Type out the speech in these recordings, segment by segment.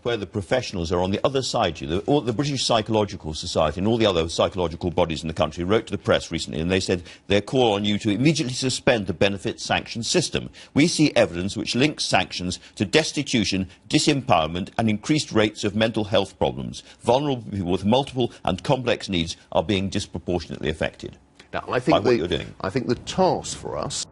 where the professionals are on the other side. The British Psychological Society and all the other psychological bodies in the country wrote to the press recently, and they said they call on you to immediately suspend the benefit sanction system. We see evidence which links sanctions to destitution, disempowerment and increased rates of mental health problems. Vulnerable people with multiple and complex needs are being disproportionately affected. Now, I think by what you're doing. I think the task for us...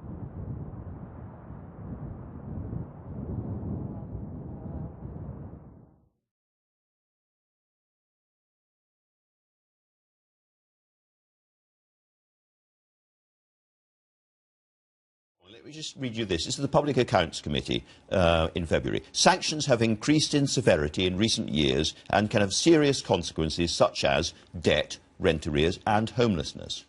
Let me just read you this. This is the Public Accounts Committee in February. Sanctions have increased in severity in recent years and can have serious consequences such as debt, rent arrears and homelessness.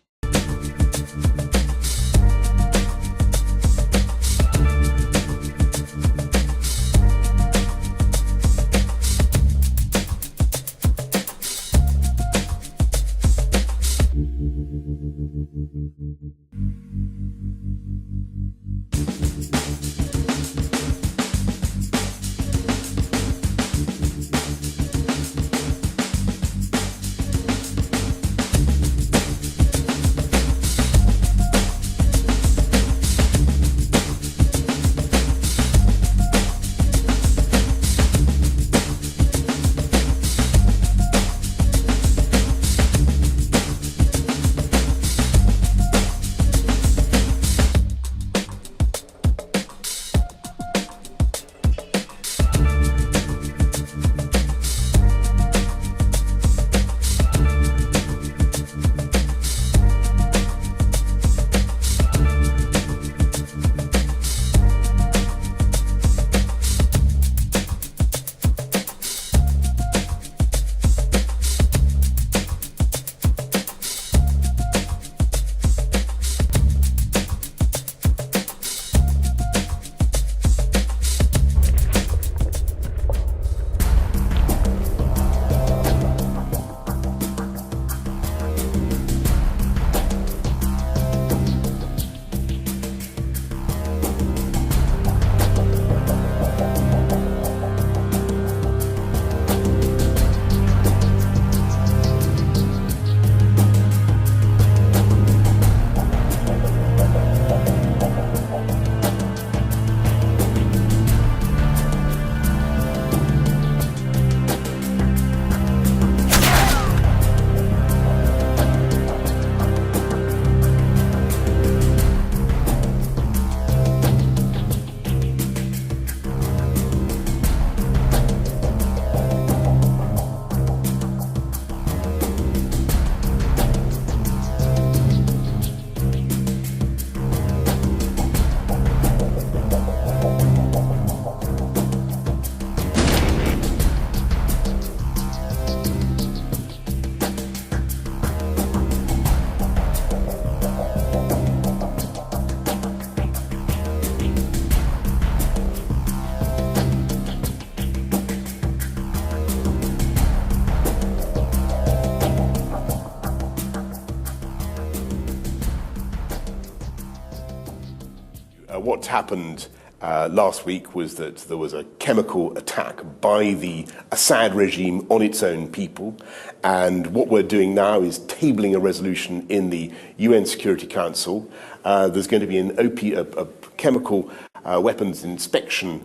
what's happened last week was that there was a chemical attack by the Assad regime on its own people, and what we're doing now is tabling a resolution in the UN Security Council. There's going to be a chemical weapons inspection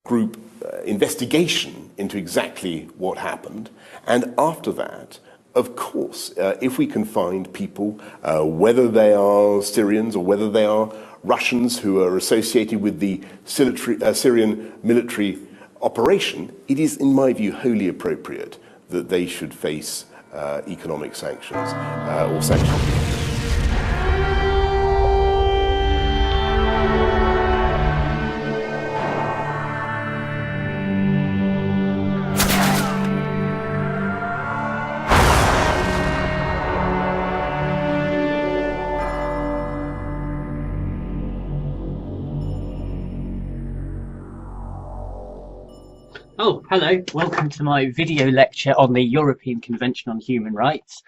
group investigation into exactly what happened, and after that, of course, if we can find people, whether they are Syrians or whether they are Russians who are associated with the Syrian military operation, it is, in my view, wholly appropriate that they should face economic sanctions or sanctions. Oh, hello. Welcome to my video lecture on the European Convention on Human Rights.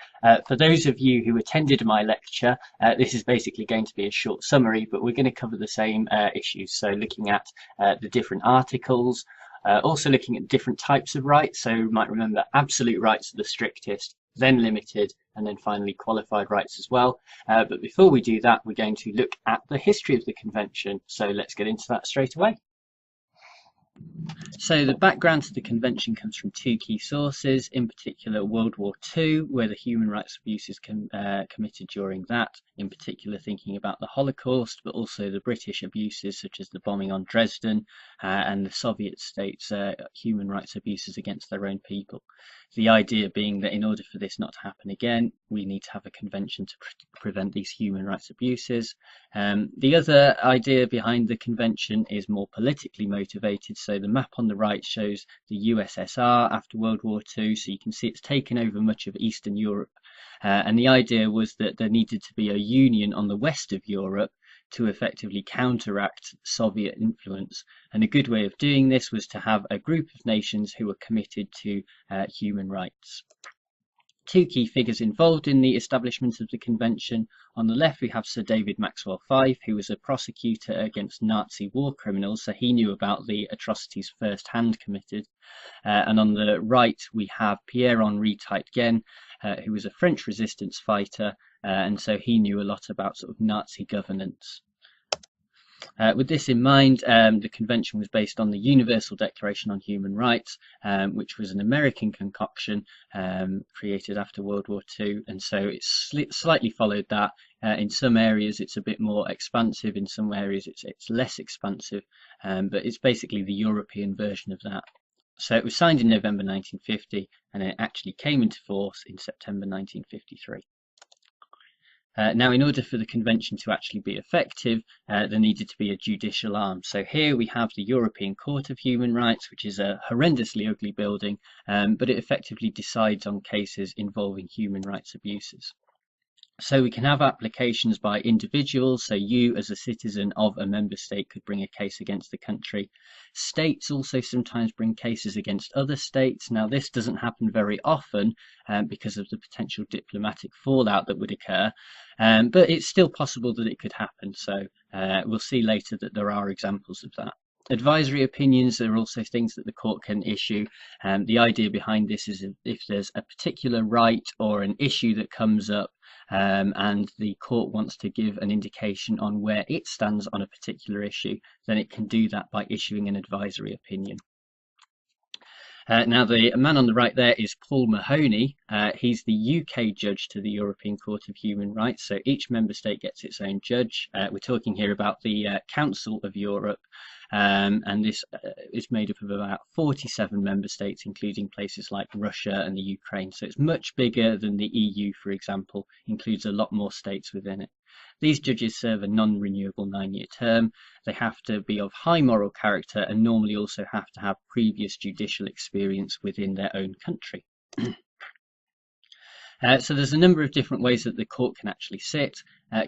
For those of you who attended my lecture, this is basically going to be a short summary, but we're going to cover the same issues. So looking at the different articles, also looking at different types of rights. So you might remember absolute rights are the strictest, then limited, and then finally qualified rights as well. But before we do that, we're going to look at the history of the convention. So let's get into that straight away. So the background to the convention comes from two key sources, in particular World War II, where the human rights abuses committed during that, in particular thinking about the Holocaust, but also the British abuses such as the bombing on Dresden and the Soviet states' human rights abuses against their own people. The idea being that in order for this not to happen again, we need to have a convention to prevent these human rights abuses. The other idea behind the convention is more politically motivated. So the map on the right shows the USSR after World War II. So you can see it's taken over much of Eastern Europe. And the idea was that there needed to be a union on the west of Europe to effectively counteract Soviet influence. And a good way of doing this was to have a group of nations who were committed to human rights. Two key figures involved in the establishment of the convention. On the left, we have Sir David Maxwell Fyfe, who was a prosecutor against Nazi war criminals, so he knew about the atrocities firsthand committed. And on the right, we have Pierre-Henri Taitgen, who was a French resistance fighter, and so he knew a lot about sort of Nazi governance. With this in mind, the convention was based on the Universal Declaration on Human Rights, which was an American concoction created after World War II, and so it's slightly followed that. In some areas it's a bit more expansive, in some areas it's less expansive, but it's basically the European version of that. So it was signed in November 1950, and it actually came into force in September 1953. Now, in order for the convention to actually be effective, there needed to be a judicial arm. So here we have the European Court of Human Rights, which is a horrendously ugly building, but it effectively decides on cases involving human rights abuses. So we can have applications by individuals, so you as a citizen of a member state could bring a case against the country. States also sometimes bring cases against other states. Now this doesn't happen very often because of the potential diplomatic fallout that would occur, but it's still possible that it could happen, so we'll see later that there are examples of that. Advisory opinions are also things that the court can issue. The idea behind this is if there's a particular right or an issue that comes up, and the court wants to give an indication on where it stands on a particular issue, then it can do that by issuing an advisory opinion. Now the man on the right there is Paul Mahoney. He's the UK judge to the European Court of Human Rights, so each member state gets its own judge. We're talking here about the Council of Europe, and this is made up of about 47 member states, including places like Russia and the Ukraine. So it's much bigger than the EU, for example, includes a lot more states within it. These judges serve a non-renewable 9-year term. They have to be of high moral character and normally also have to have previous judicial experience within their own country. So there's a number of different ways that the court can actually sit.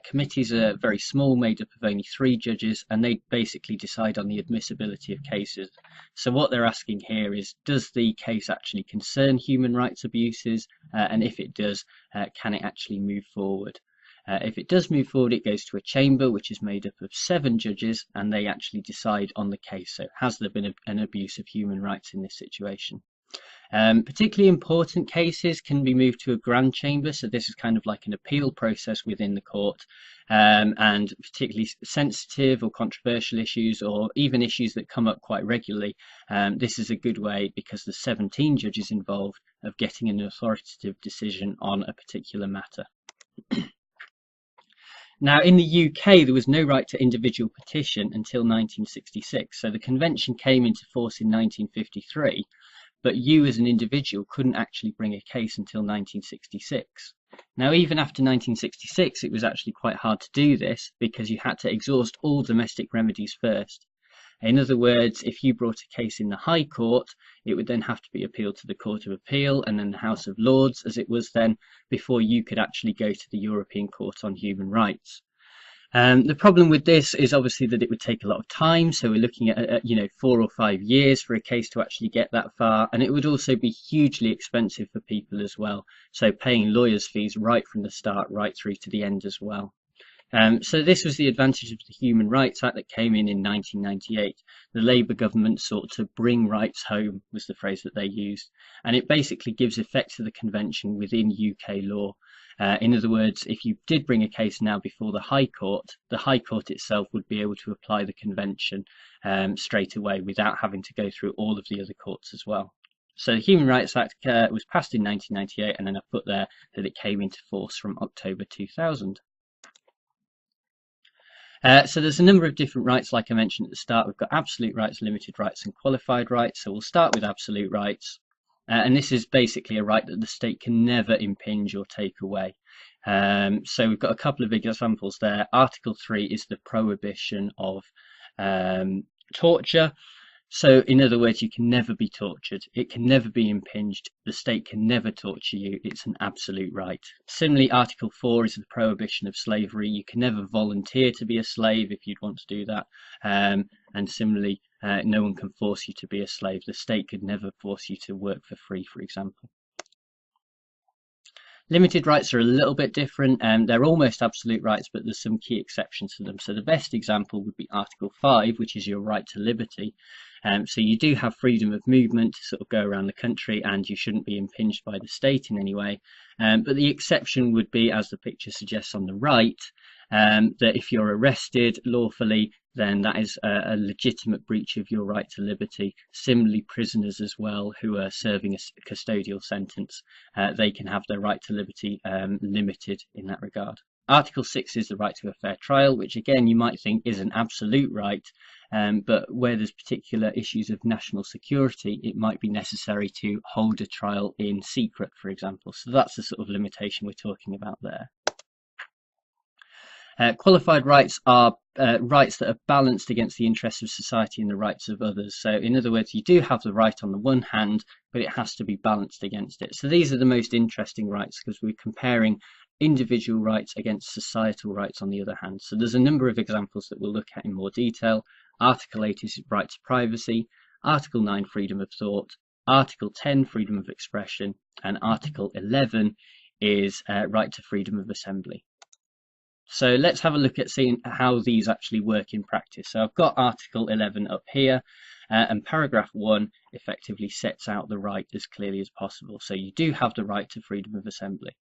Committees are very small, made up of only 3 judges, and they basically decide on the admissibility of cases. So what they're asking here is, does the case actually concern human rights abuses? And if it does, can it actually move forward? If it does move forward, it goes to a chamber which is made up of 7 judges, and they actually decide on the case. So has there been an abuse of human rights in this situation? Particularly important cases can be moved to a grand chamber, so this is kind of like an appeal process within the court, and particularly sensitive or controversial issues, or even issues that come up quite regularly. This is a good way, because there's 17 judges involved, of getting an authoritative decision on a particular matter. Now, in the UK, there was no right to individual petition until 1966, so the convention came into force in 1953. But you as an individual couldn't actually bring a case until 1966. Now, even after 1966, it was actually quite hard to do this, because you had to exhaust all domestic remedies first. In other words, if you brought a case in the High Court, it would then have to be appealed to the Court of Appeal and then the House of Lords, as it was then, before you could actually go to the European Court on Human Rights. The problem with this is obviously that it would take a lot of time, so we're looking at 4 or 5 years for a case to actually get that far, and it would also be hugely expensive for people as well, so paying lawyers' fees right from the start right through to the end as well. So this was the advantage of the Human Rights Act that came in 1998. The Labour government sought to bring rights home, was the phrase that they used, and it basically gives effect to the convention within UK law. In other words, if you did bring a case now before the High Court itself would be able to apply the convention straight away without having to go through all of the other courts as well. So the Human Rights Act was passed in 1998, and then I put there that it came into force from October 2000. So there's a number of different rights, like I mentioned at the start. We've got absolute rights, limited rights, and qualified rights. So we'll start with absolute rights. And this is basically a right that the state can never impinge or take away. So we've got a couple of examples there. Article 3 is the prohibition of torture. So in other words, you can never be tortured. It can never be impinged. The state can never torture you. It's an absolute right. Similarly, Article 4 is the prohibition of slavery. You can never volunteer to be a slave if you'd want to do that. And similarly, no one can force you to be a slave. The state could never force you to work for free, for example. Limited rights are a little bit different, and they're almost absolute rights, but there's some key exceptions to them. So the best example would be Article 5, which is your right to liberty. So you do have freedom of movement to sort of go around the country, and you shouldn't be impinged by the state in any way. But the exception would be, as the picture suggests on the right, that if you're arrested lawfully, then that is a legitimate breach of your right to liberty. Similarly, prisoners as well, who are serving a custodial sentence, they can have their right to liberty limited in that regard. Article 6 is the right to a fair trial, which again you might think is an absolute right, but where there's particular issues of national security, it might be necessary to hold a trial in secret, for example. So that's the sort of limitation we're talking about there. Qualified rights are rights that are balanced against the interests of society and the rights of others. So in other words, you do have the right on the one hand, but it has to be balanced against it. So these are the most interesting rights, because we're comparing individual rights against societal rights on the other hand. So there's a number of examples that we'll look at in more detail. Article 8 is right to privacy, Article 9 freedom of thought, Article 10 freedom of expression, and Article 11 is right to freedom of assembly. So let's have a look at seeing how these actually work in practice. So I've got Article 11 up here, and paragraph 1 effectively sets out the right as clearly as possible. So you do have the right to freedom of assembly.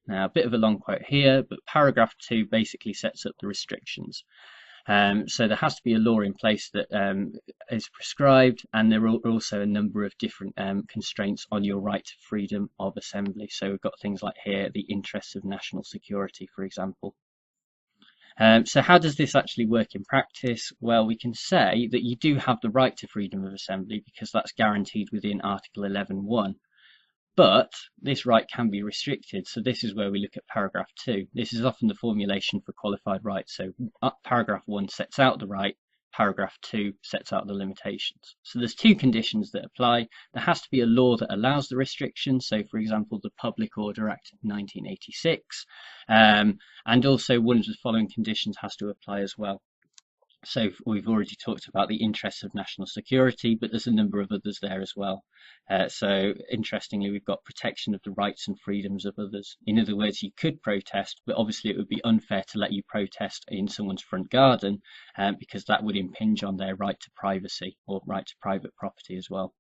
Now, a bit of a long quote here, but paragraph 2 basically sets up the restrictions. So there has to be a law in place that is prescribed, and there are also a number of different constraints on your right to freedom of assembly. So we've got things like here, the interests of national security, for example. So how does this actually work in practice? Well, we can say that you do have the right to freedom of assembly because that's guaranteed within Article 11.1. But this right can be restricted. So this is where we look at paragraph 2. This is often the formulation for qualified rights. So paragraph 1 sets out the right, paragraph 2 sets out the limitations. So there's 2 conditions that apply. There has to be a law that allows the restriction. So for example, the Public Order Act of 1986. And also one of the following conditions has to apply as well. So we've already talked about the interests of national security, but there's a number of others there as well. So interestingly, we've got protection of the rights and freedoms of others. In other words, you could protest, but obviously it would be unfair to let you protest in someone's front garden, because that would impinge on their right to privacy or right to private property as well.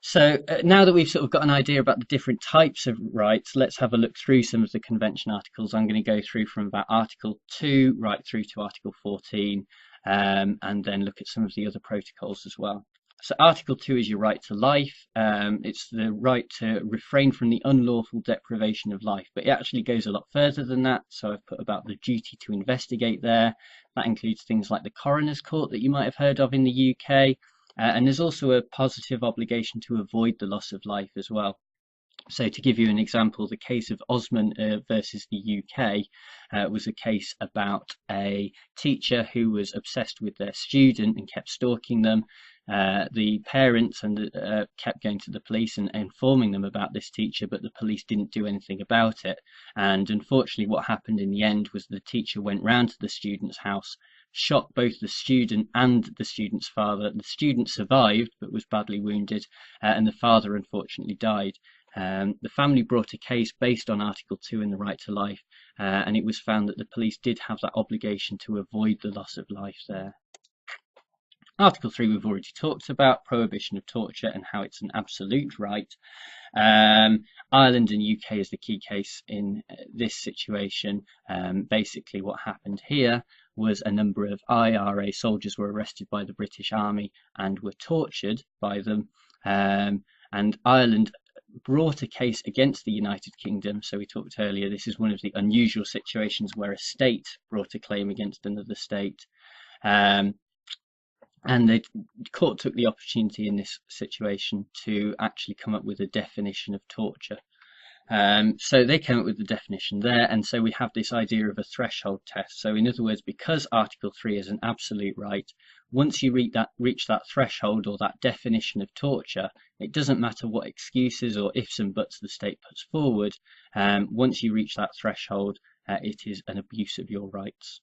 So now that we've sort of got an idea about the different types of rights, let's have a look through some of the convention articles. I'm going to go through from about Article 2 right through to Article 14, and then look at some of the other protocols as well. So Article 2 is your right to life. It's the right to refrain from the unlawful deprivation of life, but it actually goes a lot further than that. So I've put about the duty to investigate there. That includes things like the coroner's court that you might have heard of in the UK. And there's also a positive obligation to avoid the loss of life as well. So to give you an example, the case of Osman versus the UK was a case about a teacher who was obsessed with their student and kept stalking them. The parents kept going to the police and informing them about this teacher, but the police didn't do anything about it. And unfortunately, what happened in the end was the teacher went round to the student's house, shot both the student and the student's father. The student survived but was badly wounded, and the father unfortunately died. The family brought a case based on Article 2 in the right to life, and it was found that the police did have that obligation to avoid the loss of life there. Article 3 we've already talked about, prohibition of torture and how it's an absolute right. Ireland and UK is the key case in this situation. Basically what happened here was a number of IRA soldiers were arrested by the British Army and were tortured by them, and Ireland brought a case against the United Kingdom. So we talked earlier, this is one of the unusual situations where a state brought a claim against another state. And the court took the opportunity in this situation to actually come up with a definition of torture. So they came up with the definition there, and so we have this idea of a threshold test. So in other words, because Article 3 is an absolute right, once you reach that threshold or that definition of torture, it doesn't matter what excuses or ifs and buts the state puts forward. Once you reach that threshold, it is an abuse of your rights.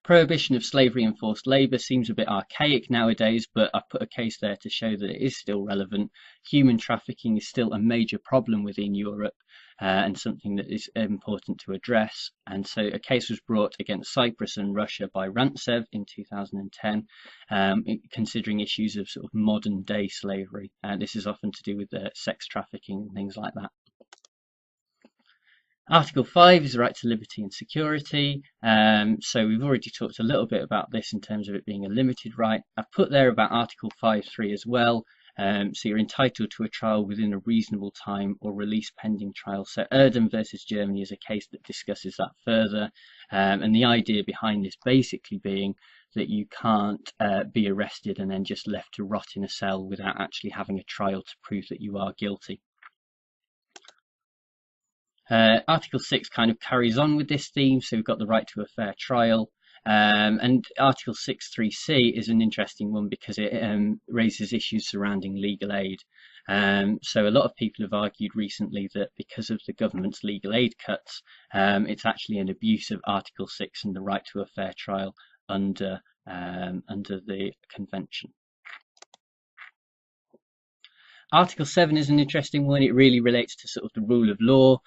Prohibition of slavery and forced labour seems a bit archaic nowadays, but I've put a case there to show that it is still relevant. Human trafficking is still a major problem within Europe, and something that is important to address. And so a case was brought against Cyprus and Russia by Rantsev in 2010, considering issues of sort of modern day slavery. This is often to do with sex trafficking and things like that. Article 5 is the right to liberty and security. So we've already talked a little bit about this in terms of it being a limited right. I've put there about Article 5.3 as well. So you're entitled to a trial within a reasonable time or release pending trial. So Erdem versus Germany is a case that discusses that further. And the idea behind this basically being that you can't be arrested and then just left to rot in a cell without actually having a trial to prove that you are guilty. Article 6 kind of carries on with this theme, so we've got the right to a fair trial. And Article 6.3c is an interesting one because it raises issues surrounding legal aid. So a lot of people have argued recently that because of the government's legal aid cuts, it's actually an abuse of Article 6 and the right to a fair trial under the convention. Article 7 is an interesting one. It really relates to sort of the rule of law.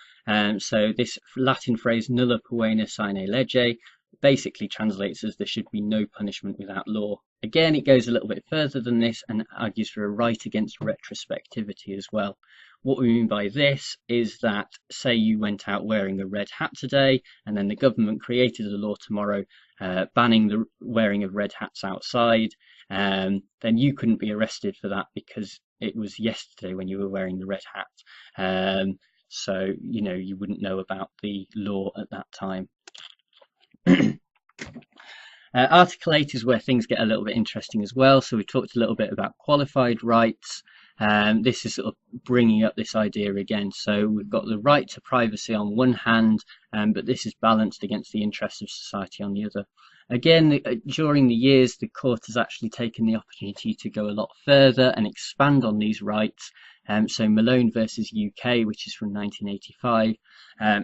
So this Latin phrase nulla poena sine lege basically translates as there should be no punishment without law. Again, it goes a little bit further than this and argues for a right against retrospectivity as well. What we mean by this is that, say you went out wearing a red hat today, and then the government created a law tomorrow banning the wearing of red hats outside, then you couldn't be arrested for that because it was yesterday when you were wearing the red hat. So, you know, you wouldn't know about the law at that time. Article 8 is where things get a little bit interesting as well. So we talked a little bit about qualified rights. This is sort of bringing up this idea again. So we've got the right to privacy on one hand, but this is balanced against the interests of society on the other. Again, during the years, the court has actually taken the opportunity to go a lot further and expand on these rights. So Malone versus UK, which is from 1985,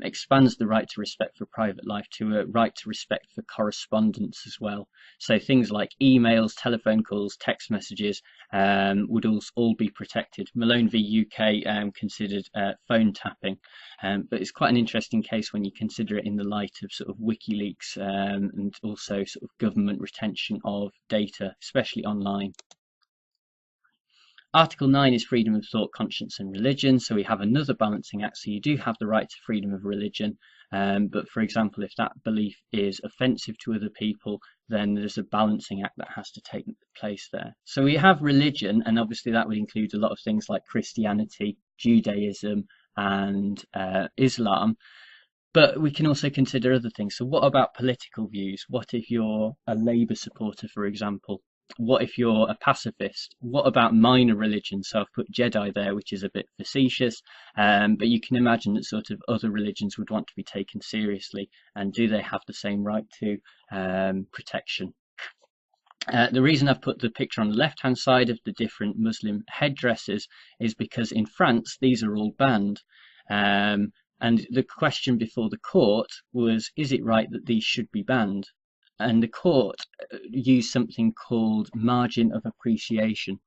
expands the right to respect for private life to a right to respect for correspondence as well. So things like emails, telephone calls, text messages would all be protected. Malone v UK considered phone tapping, but it's quite an interesting case when you consider it in the light of sort of WikiLeaks and also sort of government retention of data, especially online. Article 9 is freedom of thought, conscience and religion. So we have another balancing act. So you do have the right to freedom of religion. But for example, if that belief is offensive to other people, then there's a balancing act that has to take place there. So we have religion, and obviously that would include a lot of things like Christianity, Judaism and Islam. But we can also consider other things. So what about political views? What if you're a Labour supporter, for example? What if you're a pacifist? What about minor religions? So I've put Jedi there, which is a bit facetious, but you can imagine that sort of other religions would want to be taken seriously, and do they have the same right to protection? The reason I've put the picture on the left-hand side of the different Muslim headdresses is because in France, these are all banned. And the question before the court was, is it right that these should be banned? And the court used something called margin of appreciation.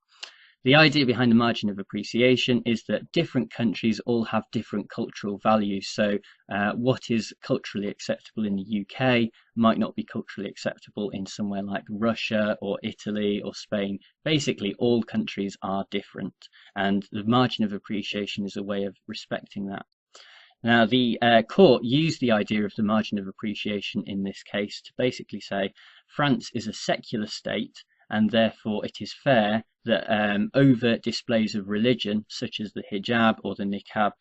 The idea behind the margin of appreciation is that different countries all have different cultural values. So what is culturally acceptable in the UK might not be culturally acceptable in somewhere like Russia or Italy or Spain. Basically, all countries are different, and the margin of appreciation is a way of respecting that. Now, the court used the idea of the margin of appreciation in this case to basically say France is a secular state, and therefore it is fair that overt displays of religion, such as the hijab or the niqab,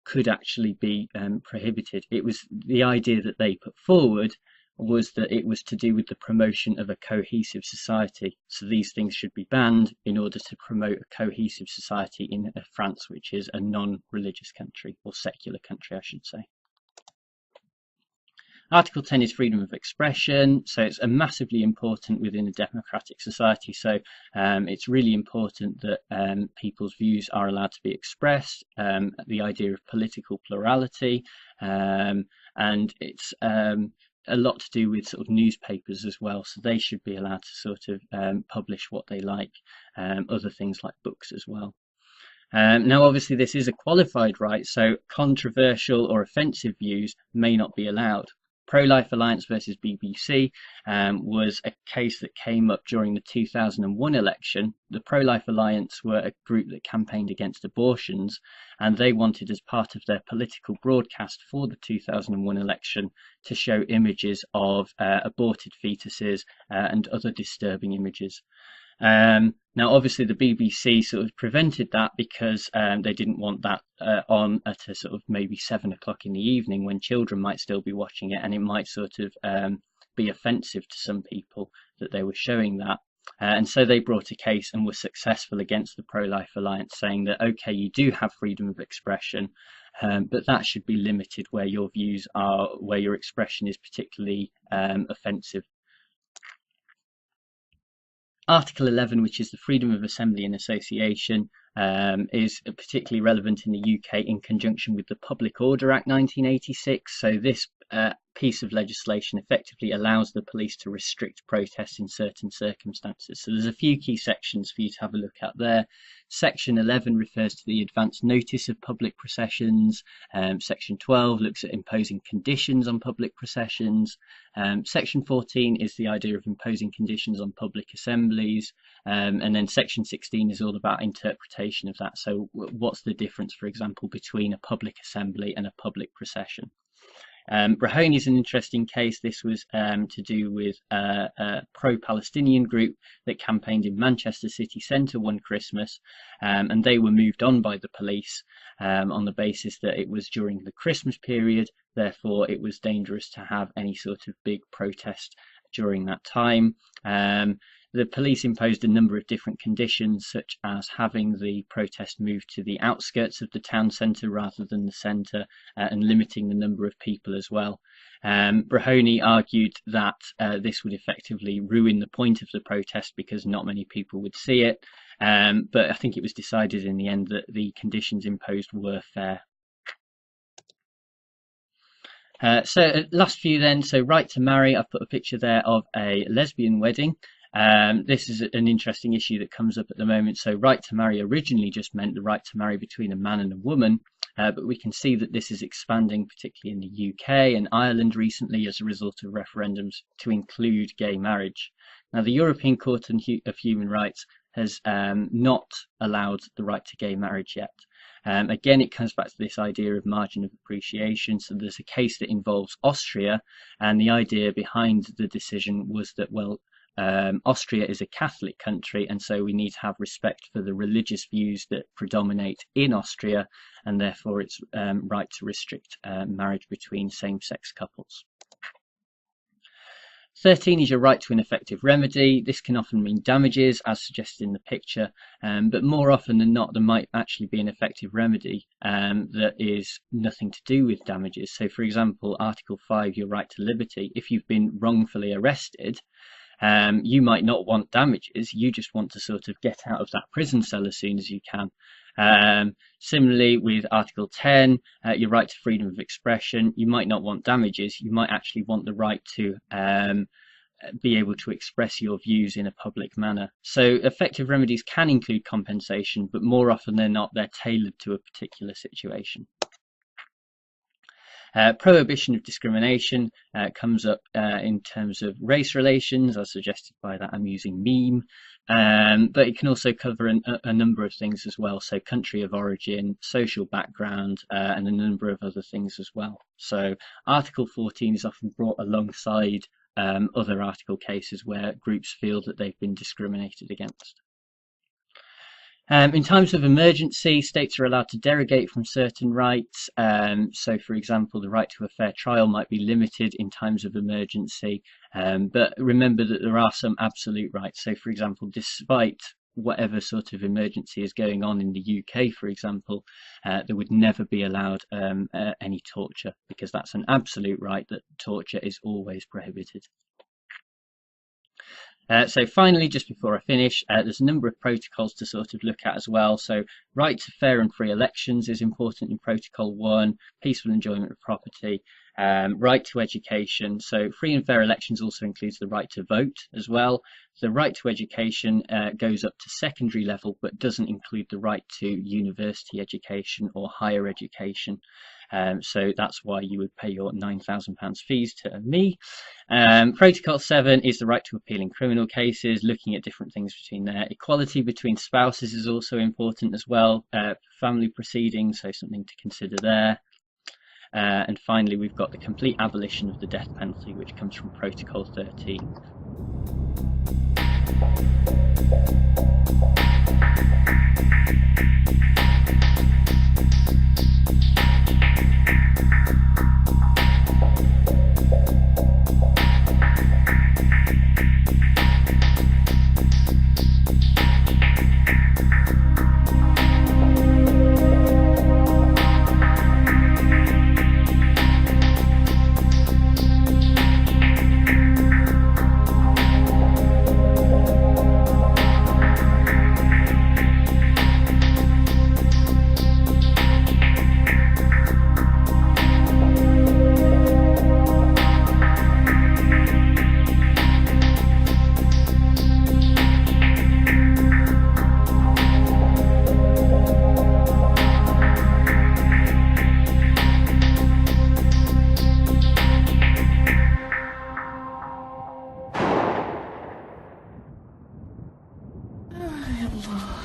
could actually be prohibited. It was the idea that they put forward was that it was to do with the promotion of a cohesive society. So these things should be banned in order to promote a cohesive society in France, which is a non-religious country, or secular country, I should say. Article 10 is freedom of expression. So it's massively important within a democratic society. So it's really important that people's views are allowed to be expressed, the idea of political plurality, and it's a lot to do with sort of newspapers as well, so they should be allowed to sort of publish what they like, other things like books as well. Now obviously this is a qualified right, so controversial or offensive views may not be allowed. Pro-Life Alliance versus BBC was a case that came up during the 2001 election. The Pro-Life Alliance were a group that campaigned against abortions, and they wanted, as part of their political broadcast for the 2001 election, to show images of aborted fetuses and other disturbing images. Now, obviously, the BBC sort of prevented that because they didn't want that on at a sort of maybe 7 o'clock in the evening when children might still be watching it, and it might sort of be offensive to some people that they were showing that. And so they brought a case and were successful against the Pro-Life Alliance, saying that, okay, you do have freedom of expression, but that should be limited where your views are, where your expression is particularly offensive. Article 11, which is the freedom of assembly and association, is particularly relevant in the UK in conjunction with the Public Order Act 1986. So this piece of legislation effectively allows the police to restrict protests in certain circumstances. So there's a few key sections for you to have a look at there. Section 11 refers to the advance notice of public processions. Section 12 looks at imposing conditions on public processions. Section 14 is the idea of imposing conditions on public assemblies. And then Section 16 is all about interpretation of that. So what's the difference, for example, between a public assembly and a public procession? Brahoni is an interesting case. This was to do with a pro-Palestinian group that campaigned in Manchester city centre one Christmas, and they were moved on by the police on the basis that it was during the Christmas period, therefore it was dangerous to have any sort of big protest during that time. The police imposed a number of different conditions, such as having the protest moved to the outskirts of the town centre rather than the centre, and limiting the number of people as well. Brahoni argued that this would effectively ruin the point of the protest because not many people would see it. But I think it was decided in the end that the conditions imposed were fair. So last few then, so right to marry, I've put a picture there of a lesbian wedding. This is an interesting issue that comes up at the moment. So right to marry originally just meant the right to marry between a man and a woman, but we can see that this is expanding, particularly in the UK and Ireland recently as a result of referendums to include gay marriage. Now, the European Court of Human Rights has not allowed the right to gay marriage yet. Again, it comes back to this idea of margin of appreciation. So there's a case that involves Austria, and the idea behind the decision was that, well, Austria is a Catholic country, and so we need to have respect for the religious views that predominate in Austria, and therefore it's right to restrict marriage between same-sex couples. 13 is your right to an effective remedy. This can often mean damages, as suggested in the picture, but more often than not, there might actually be an effective remedy that is nothing to do with damages. So, for example, Article 5, your right to liberty, if you've been wrongfully arrested, you might not want damages, you just want to sort of get out of that prison cell as soon as you can. Similarly, with Article 10, your right to freedom of expression, you might not want damages, you might actually want the right to be able to express your views in a public manner. So effective remedies can include compensation, but more often than not, they're tailored to a particular situation. Prohibition of discrimination comes up in terms of race relations, as suggested by that amusing meme, but it can also cover a number of things as well, so country of origin, social background, and a number of other things as well. So Article 14 is often brought alongside other article cases where groups feel that they've been discriminated against. In times of emergency, states are allowed to derogate from certain rights. So, for example, the right to a fair trial might be limited in times of emergency. But remember that there are some absolute rights. So, for example, despite whatever sort of emergency is going on in the UK, for example, there would never be allowed any torture, because that's an absolute right that torture is always prohibited. So finally, just before I finish, there's a number of protocols to sort of look at as well. So right to fair and free elections is important in Protocol 1, peaceful enjoyment of property, right to education. So free and fair elections also includes the right to vote as well. The right to education goes up to secondary level, but doesn't include the right to university education or higher education. So that's why you would pay your £9,000 fees to me. Protocol 7 is the right to appeal in criminal cases, looking at different things between there. Equality between spouses is also important as well. Family proceedings, so something to consider there. And finally, we've got the complete abolition of the death penalty, which comes from Protocol 13.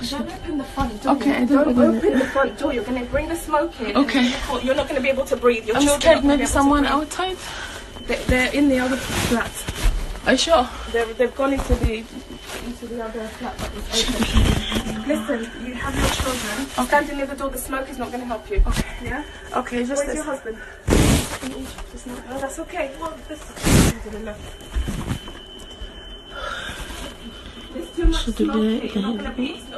Don't open the front door. Okay, don't open the front door. You're going to bring the smoke in. Okay. You're not going to be able to breathe. Your children scared maybe someone outside. They're in the other flat. Are you sure? They've gone into the other flat that was open. Listen, you have your children. Okay. Standing near the door. The smoke is not going to help you. Okay. Yeah. Okay. Just where's your husband? In Egypt. No, that's okay. Well, this is to the left. There's too much smoke here.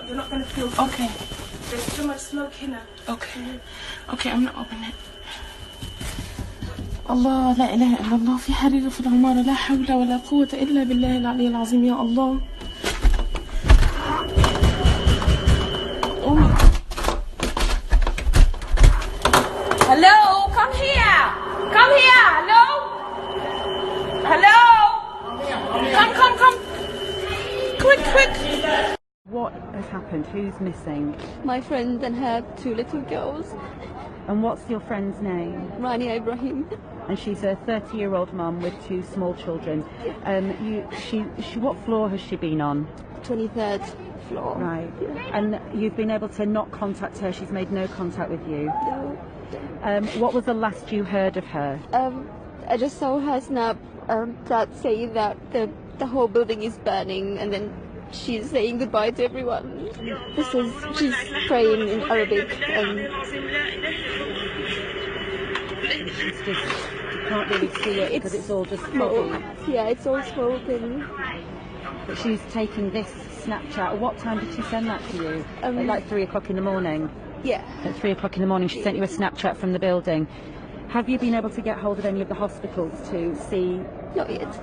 You're not going to feel good. Okay. There's too much smoke here. Okay. Okay, I'm not opening it. الله لا إله إلا الله في حريق في العمارة لا حول ولا قوة إلا بالله العلي العظيم يا الله who's missing? My friend and her 2 little girls. And what's your friend's name? Rania Ibrahim. And she's a 30-year-old mum with 2 small children. What floor has she been on? 23rd floor. Right. Yeah. And you've been able to not contact her? She's made no contact with you? No. What was the last you heard of her? I just saw her snap that saying that the whole building is burning, and then she's saying goodbye to everyone. She's praying in Arabic. It's just, you can't really see it because it's all just smoke. Yeah, it's all smoke. But she's taking this Snapchat. What time did she send that to you? At like 3 o'clock in the morning? Yeah. At 3 o'clock in the morning she sent you a Snapchat from the building. Have you been able to get hold of any of the hospitals to see? Not yet.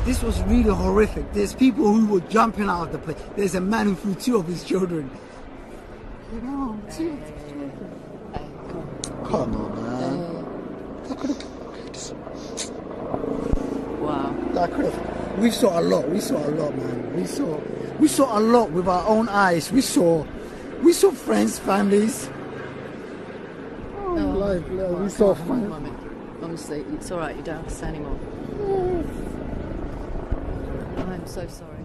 This was really horrific. There's people who were jumping out of the plane. There's a man who threw 2 of his children. You know, 2 of his children. Come on, man. Wow. We saw a lot. Man. We saw a lot with our own eyes. We saw friends, families. We saw family. Honestly, it's all right. You don't have to say anymore. I'm so sorry.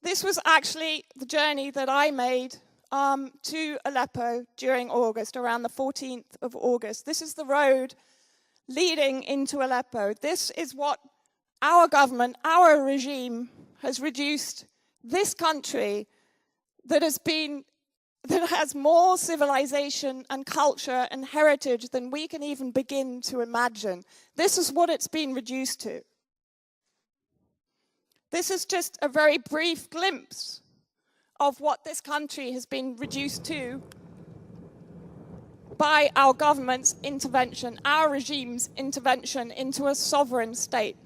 This was actually the journey that I made to Aleppo during August, around the 14th of August. This is the road leading into Aleppo. This is what our government, our regime, has reduced this country that has more civilization and culture and heritage than we can even begin to imagine. This is what it's been reduced to. This is just a very brief glimpse of what this country has been reduced to by our government's intervention, our regime's intervention into a sovereign state.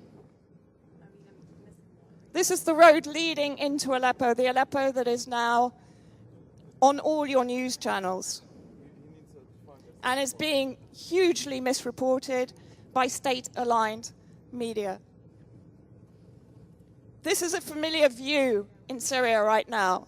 This is the road leading into Aleppo, the Aleppo that is now on all your news channels and is being hugely misreported by state-aligned media. This is a familiar view in Syria right now.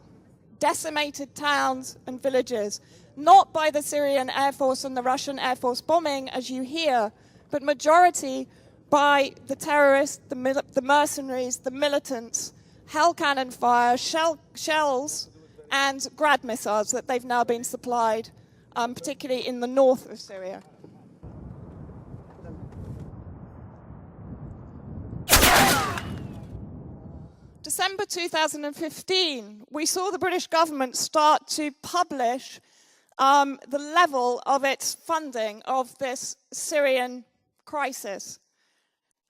Decimated towns and villages, not by the Syrian Air Force and the Russian Air Force bombing, as you hear, but majority by the terrorists, the mercenaries, the militants, hell cannon fire, shells, and Grad missiles that they've now been supplied, particularly in the north of Syria. December 2015, we saw the British government start to publish the level of its funding of this Syrian crisis.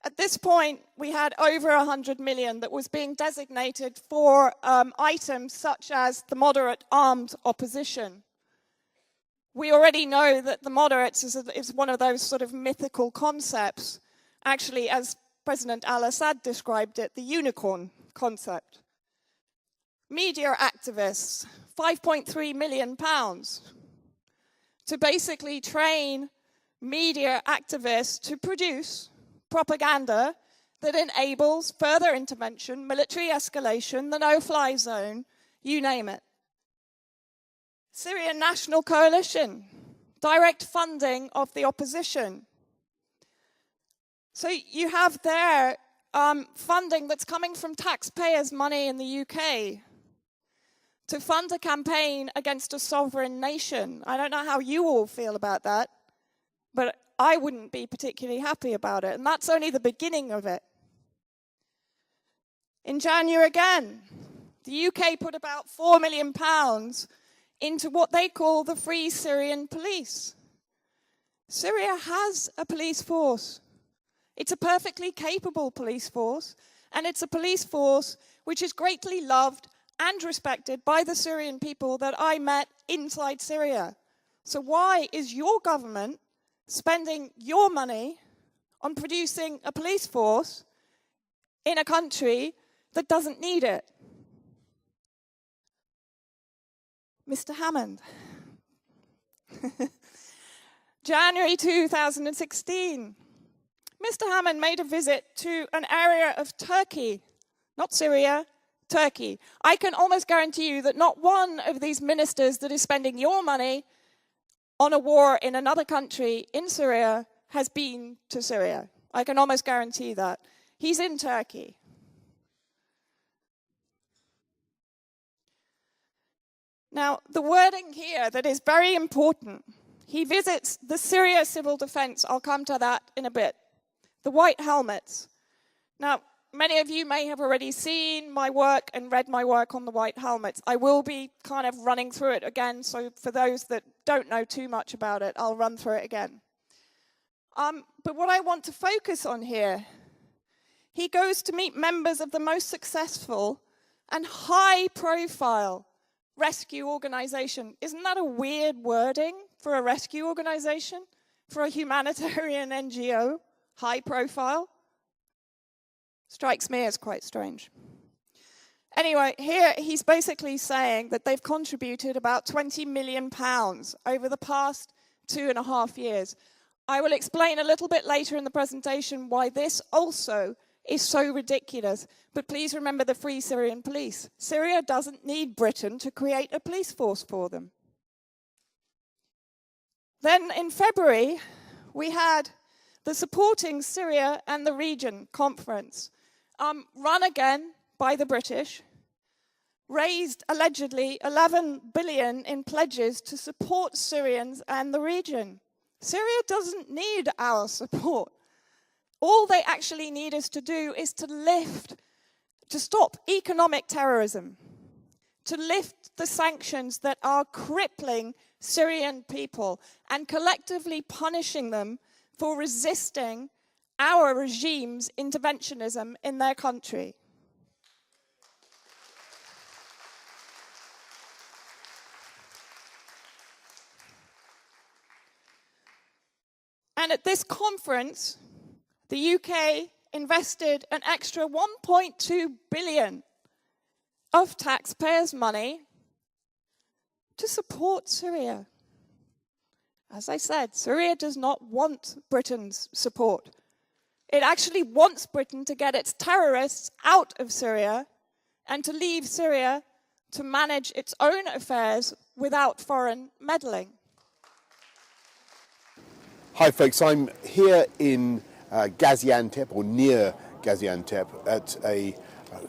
At this point, we had over 100 million that was being designated for items such as the moderate armed opposition. We already know that the moderates is one of those sort of mythical concepts. Actually, as President al-Assad described it, the unicorn concept. Media activists, £5.3 million to basically train media activists to produce propaganda that enables further intervention, military escalation, the no-fly zone, you name it. Syrian National Coalition, direct funding of the opposition. So you have there funding that's coming from taxpayers' money in the UK to fund a campaign against a sovereign nation. I don't know how you all feel about that. But I wouldn't be particularly happy about it, and that's only the beginning of it. In January again, the UK put about £4 million into what they call the Free Syrian Police. Syria has a police force. It's a perfectly capable police force, and it's a police force which is greatly loved and respected by the Syrian people that I met inside Syria. So why is your government spending your money on producing a police force in a country that doesn't need it? Mr. Hammond. January 2016. Mr. Hammond made a visit to an area of Turkey, not Syria, Turkey. I can almost guarantee you that not one of these ministers that is spending your money on a war in another country in Syria has been to Syria. I can almost guarantee that. He's in Turkey. Now, the wording here that is very important. He visits the Syria Civil Defense. I'll come to that in a bit. The White Helmets. Now, many of you may have already seen my work and read my work on the White Helmets. I will be kind of running through it again, so for those that don't know too much about it, I'll run through it again. But what I want to focus on here, he goes to meet members of the most successful and high-profile rescue organization. Isn't that a weird wording for a rescue organization? For a humanitarian NGO? High profile? Strikes me as quite strange. Anyway, here he's basically saying that they've contributed about £20 million over the past 2.5 years. I will explain a little bit later in the presentation why this also is so ridiculous. But please remember the Free Syrian Police. Syria doesn't need Britain to create a police force for them. Then in February, we had the Supporting Syria and the Region conference, run again by the British, raised allegedly 11 billion in pledges to support Syrians and the region. Syria doesn't need our support. All they actually need us to do is to stop economic terrorism, to lift the sanctions that are crippling Syrian people and collectively punishing them for resisting our regime's interventionism in their country. And at this conference, the UK invested an extra 1.2 billion of taxpayers' money to support Syria. As I said, Syria does not want Britain's support. It actually wants Britain to get its terrorists out of Syria and to leave Syria to manage its own affairs without foreign meddling. Hi folks, I'm here in Gaziantep, or near Gaziantep, at a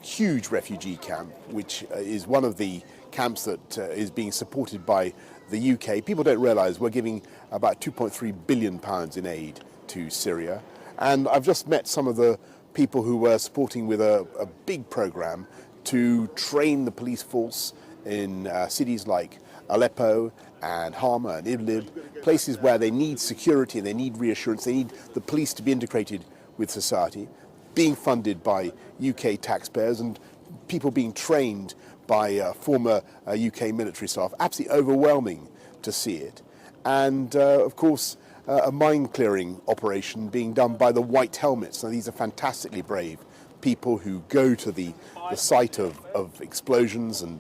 huge refugee camp, which is one of the camps that is being supported by the UK. People don't realise we're giving about £2.3 billion in aid to Syria. And I've just met some of the people who were supporting with a big programme to train the police force in cities like Aleppo and Hama and Idlib, places where they need security and they need reassurance, they need the police to be integrated with society, being funded by UK taxpayers and people being trained by former UK military staff. Absolutely overwhelming to see it. And of course, a mine-clearing operation being done by the White Helmets. Now, these are fantastically brave people who go to the site of explosions and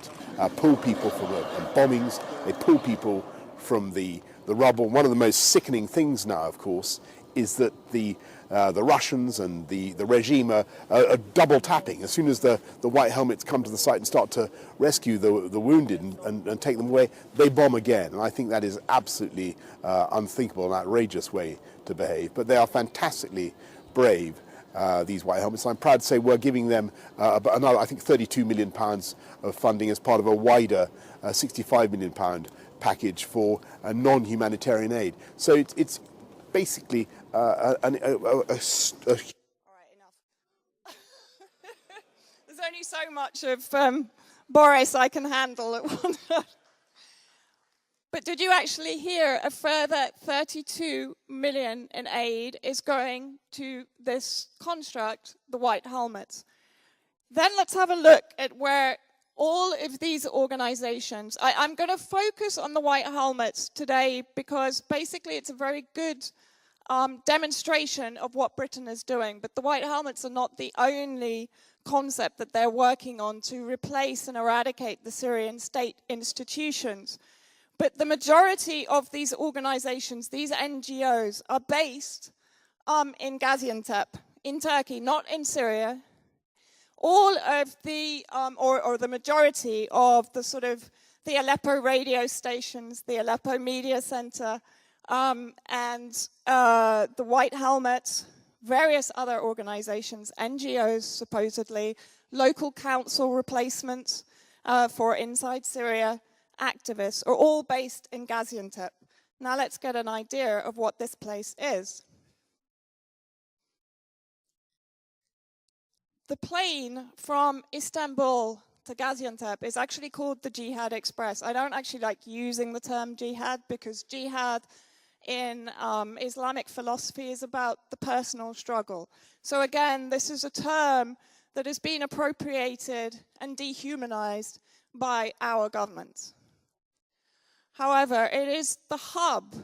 pull people from bombings. They pull people from the rubble. One of the most sickening things now, of course, is that the Russians and the regime are double tapping. As soon as the White Helmets come to the site and start to rescue the wounded and take them away, they bomb again. And I think that is absolutely unthinkable and outrageous way to behave. But they are fantastically brave, these White Helmets. I'm proud to say we're giving them another, I think, £32 million of funding as part of a wider £65 million package for non-humanitarian aid. So it's basically All right, enough. There's only so much of Boris I can handle at one time. But did you actually hear a further 32 million in aid is going to this construct, the White Helmets? Then let's have a look at where all of these organizations, I'm going to focus on the White Helmets today because basically it's a very good demonstration of what Britain is doing. But the White Helmets are not the only concept that they're working on to replace and eradicate the Syrian state institutions. But the majority of these organizations, these NGOs, are based in Gaziantep, in Turkey, not in Syria. All of the, or the majority of the sort of the Aleppo radio stations, the Aleppo Media Center, and the White Helmets, various other organizations, NGOs supposedly, local council replacements for inside Syria, activists are all based in Gaziantep. Now let's get an idea of what this place is. The plane from Istanbul to Gaziantep is actually called the Jihad Express. I don't actually like using the term jihad because jihad in Islamic philosophy is about the personal struggle. So again, this is a term that has been appropriated and dehumanized by our government. However, it is the hub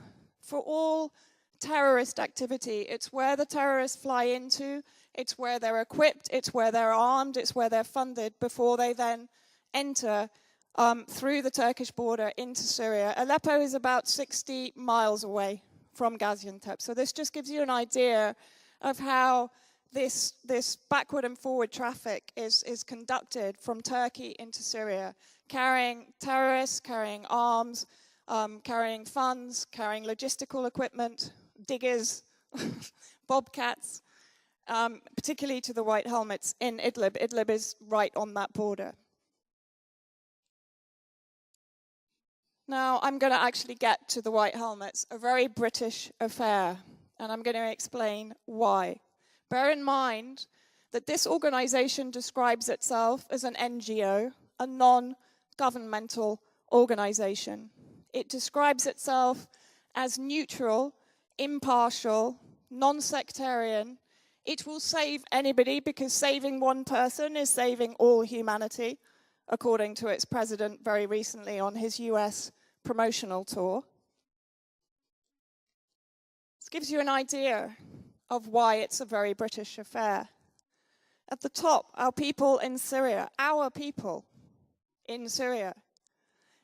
for all terrorist activity. It's where the terrorists fly into, it's where they're equipped, it's where they're armed, it's where they're funded before they then enter through the Turkish border into Syria. Aleppo is about 60 miles away from Gaziantep. So this just gives you an idea of how this backward and forward traffic is conducted from Turkey into Syria, carrying terrorists, carrying arms, carrying funds, carrying logistical equipment, diggers, bobcats, particularly to the White Helmets in Idlib. Idlib is right on that border. Now, I'm going to actually get to the White Helmets, a very British affair, and I'm going to explain why. Bear in mind that this organization describes itself as an NGO, a non-governmental organization. It describes itself as neutral, impartial, non-sectarian. It will save anybody because saving one person is saving all humanity, according to its president very recently on his US promotional tour. This gives you an idea of why it's a very British affair. At the top, our people in Syria, our people in Syria.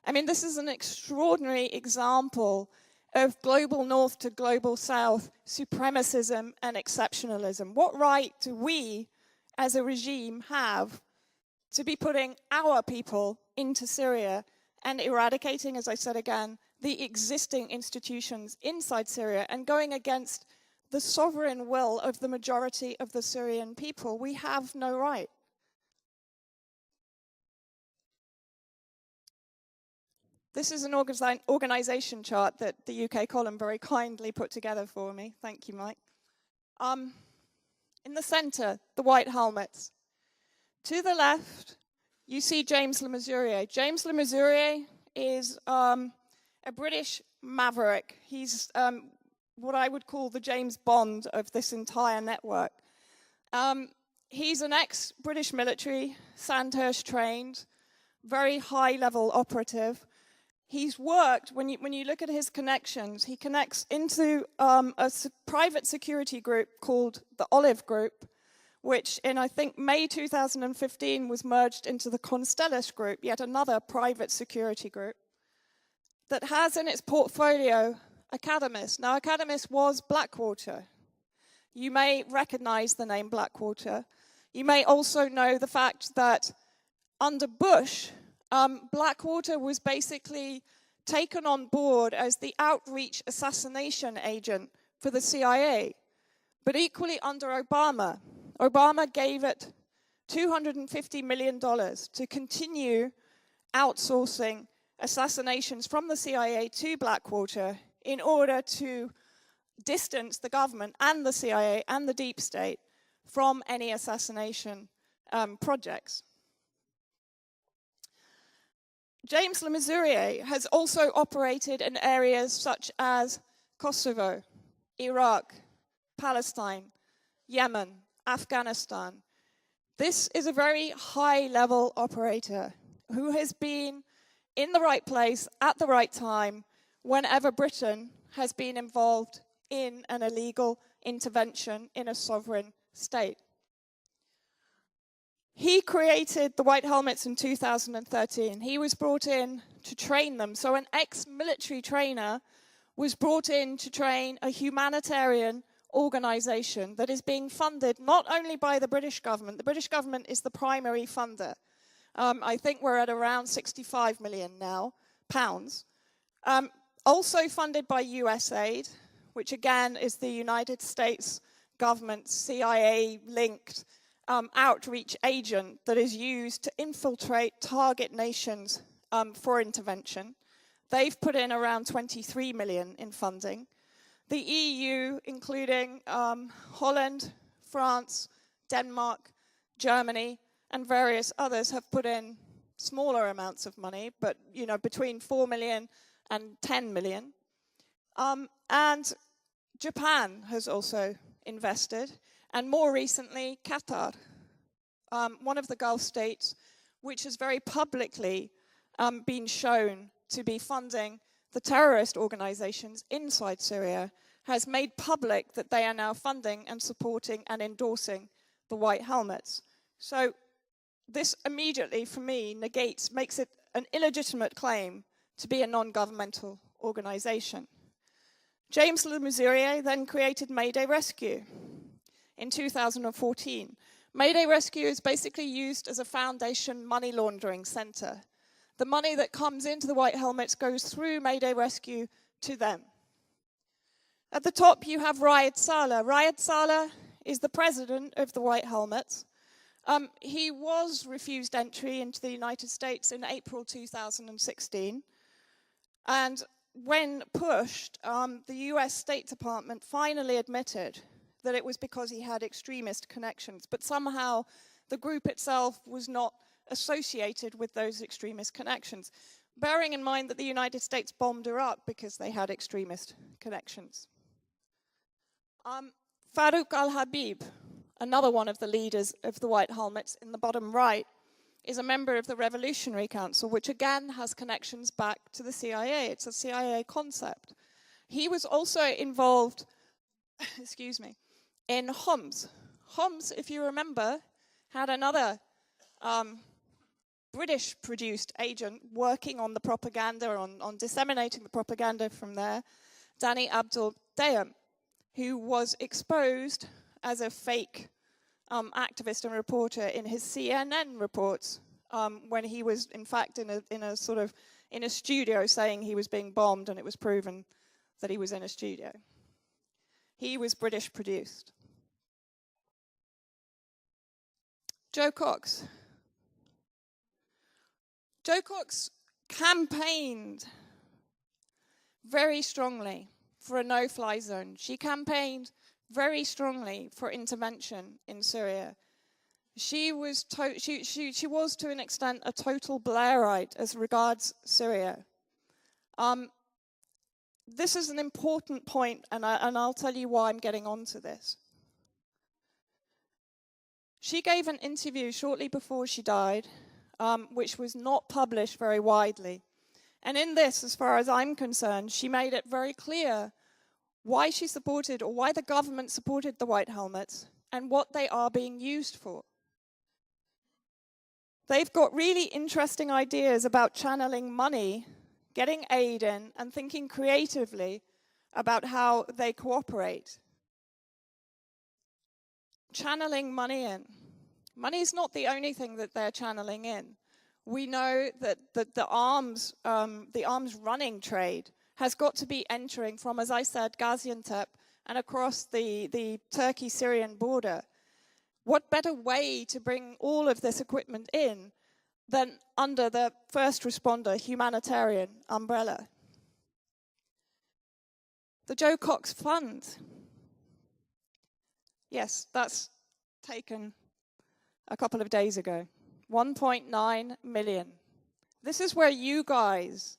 I mean, this is an extraordinary example of global north to global south supremacism and exceptionalism. What right do we, as a regime, have to be putting our people into Syria and eradicating, as I said again, the existing institutions inside Syria and going against the sovereign will of the majority of the Syrian people? We have no right. This is an organization chart that the UK column very kindly put together for me. Thank you, Mike. In the center, the White Helmets. To the left, you see James Le Mesurier. James Le Mesurier is a British maverick. He's what I would call the James Bond of this entire network. He's an ex-British military, Sandhurst trained, very high-level operative. He's worked, when you look at his connections, he connects into a private security group called the Olive Group, which in, I think, May 2015 was merged into the Constellus Group, yet another private security group, that has in its portfolio Academist. Now, Academist was Blackwater. You may recognize the name Blackwater. You may also know the fact that under Bush, Blackwater was basically taken on board as the outreach assassination agent for the CIA. But equally under Obama, Obama gave it $250 million to continue outsourcing assassinations from the CIA to Blackwater in order to distance the government and the CIA and the deep state from any assassination projects. James Le Mesurier has also operated in areas such as Kosovo, Iraq, Palestine, Yemen, Afghanistan. This is a very high-level operator who has been in the right place at the right time whenever Britain has been involved in an illegal intervention in a sovereign state. He created the White Helmets in 2013. He was brought in to train them. So an ex-military trainer was brought in to train a humanitarian organization that is being funded not only by the British government is the primary funder. I think we're at around 65 million now, pounds. Also funded by USAID, which again is the United States government CIA-linked outreach agent that is used to infiltrate target nations for intervention. They've put in around 23 million in funding. The EU, including Holland, France, Denmark, Germany, and various others, have put in smaller amounts of money, but between 4 million and 10 million. And Japan has also invested, and more recently, Qatar, one of the Gulf states, which has very publicly been shown to be funding the terrorist organizations inside Syria, has made public that they are now funding and supporting and endorsing the White Helmets. So this immediately, for me, makes it an illegitimate claim to be a non-governmental organization. James Le Mesurier then created Mayday Rescue in 2014. Mayday Rescue is basically used as a foundation money laundering center. The money that comes into the White Helmets goes through Mayday Rescue to them. At the top, you have Raed Saleh. Raed Saleh is the president of the White Helmets. He was refused entry into the United States in April 2016. And when pushed, the US State Department finally admitted that it was because he had extremist connections. But somehow, the group itself was not associated with those extremist connections, bearing in mind that the United States bombed Iraq because they had extremist connections. Farouk al-Habib, another one of the leaders of the White Helmets in the bottom right, is a member of the Revolutionary Council, which again has connections back to the CIA. It's a CIA concept. He was also involved, excuse me, in Homs. Homs, if you remember, had another British-produced agent working on the propaganda, on disseminating the propaganda from there, Danny Abdul Dayam, who was exposed as a fake activist and reporter in his CNN reports when he was, in fact, in a studio saying he was being bombed, and it was proven that he was in a studio. He was British-produced. Joe Cox. Joe Cox campaigned very strongly for a no-fly zone. She campaigned very strongly for intervention in Syria. She was to an extent a total Blairite as regards Syria. This is an important point, and I'll tell you why I'm getting onto this. She gave an interview shortly before she died, which was not published very widely. And in this, as far as I'm concerned, she made it very clear why she supported, or why the government supported the White Helmets, and what they are being used for. They've got really interesting ideas about channeling money, getting aid in, and thinking creatively about how they cooperate. Channeling money in. Money is not the only thing that they're channeling in. We know that the arms running trade has got to be entering from, as I said, Gaziantep and across the Turkey-Syrian border. What better way to bring all of this equipment in than under the first responder humanitarian umbrella? The Joe Cox Fund. Yes, that's taken a couple of days ago. 1.9 million. This is where you guys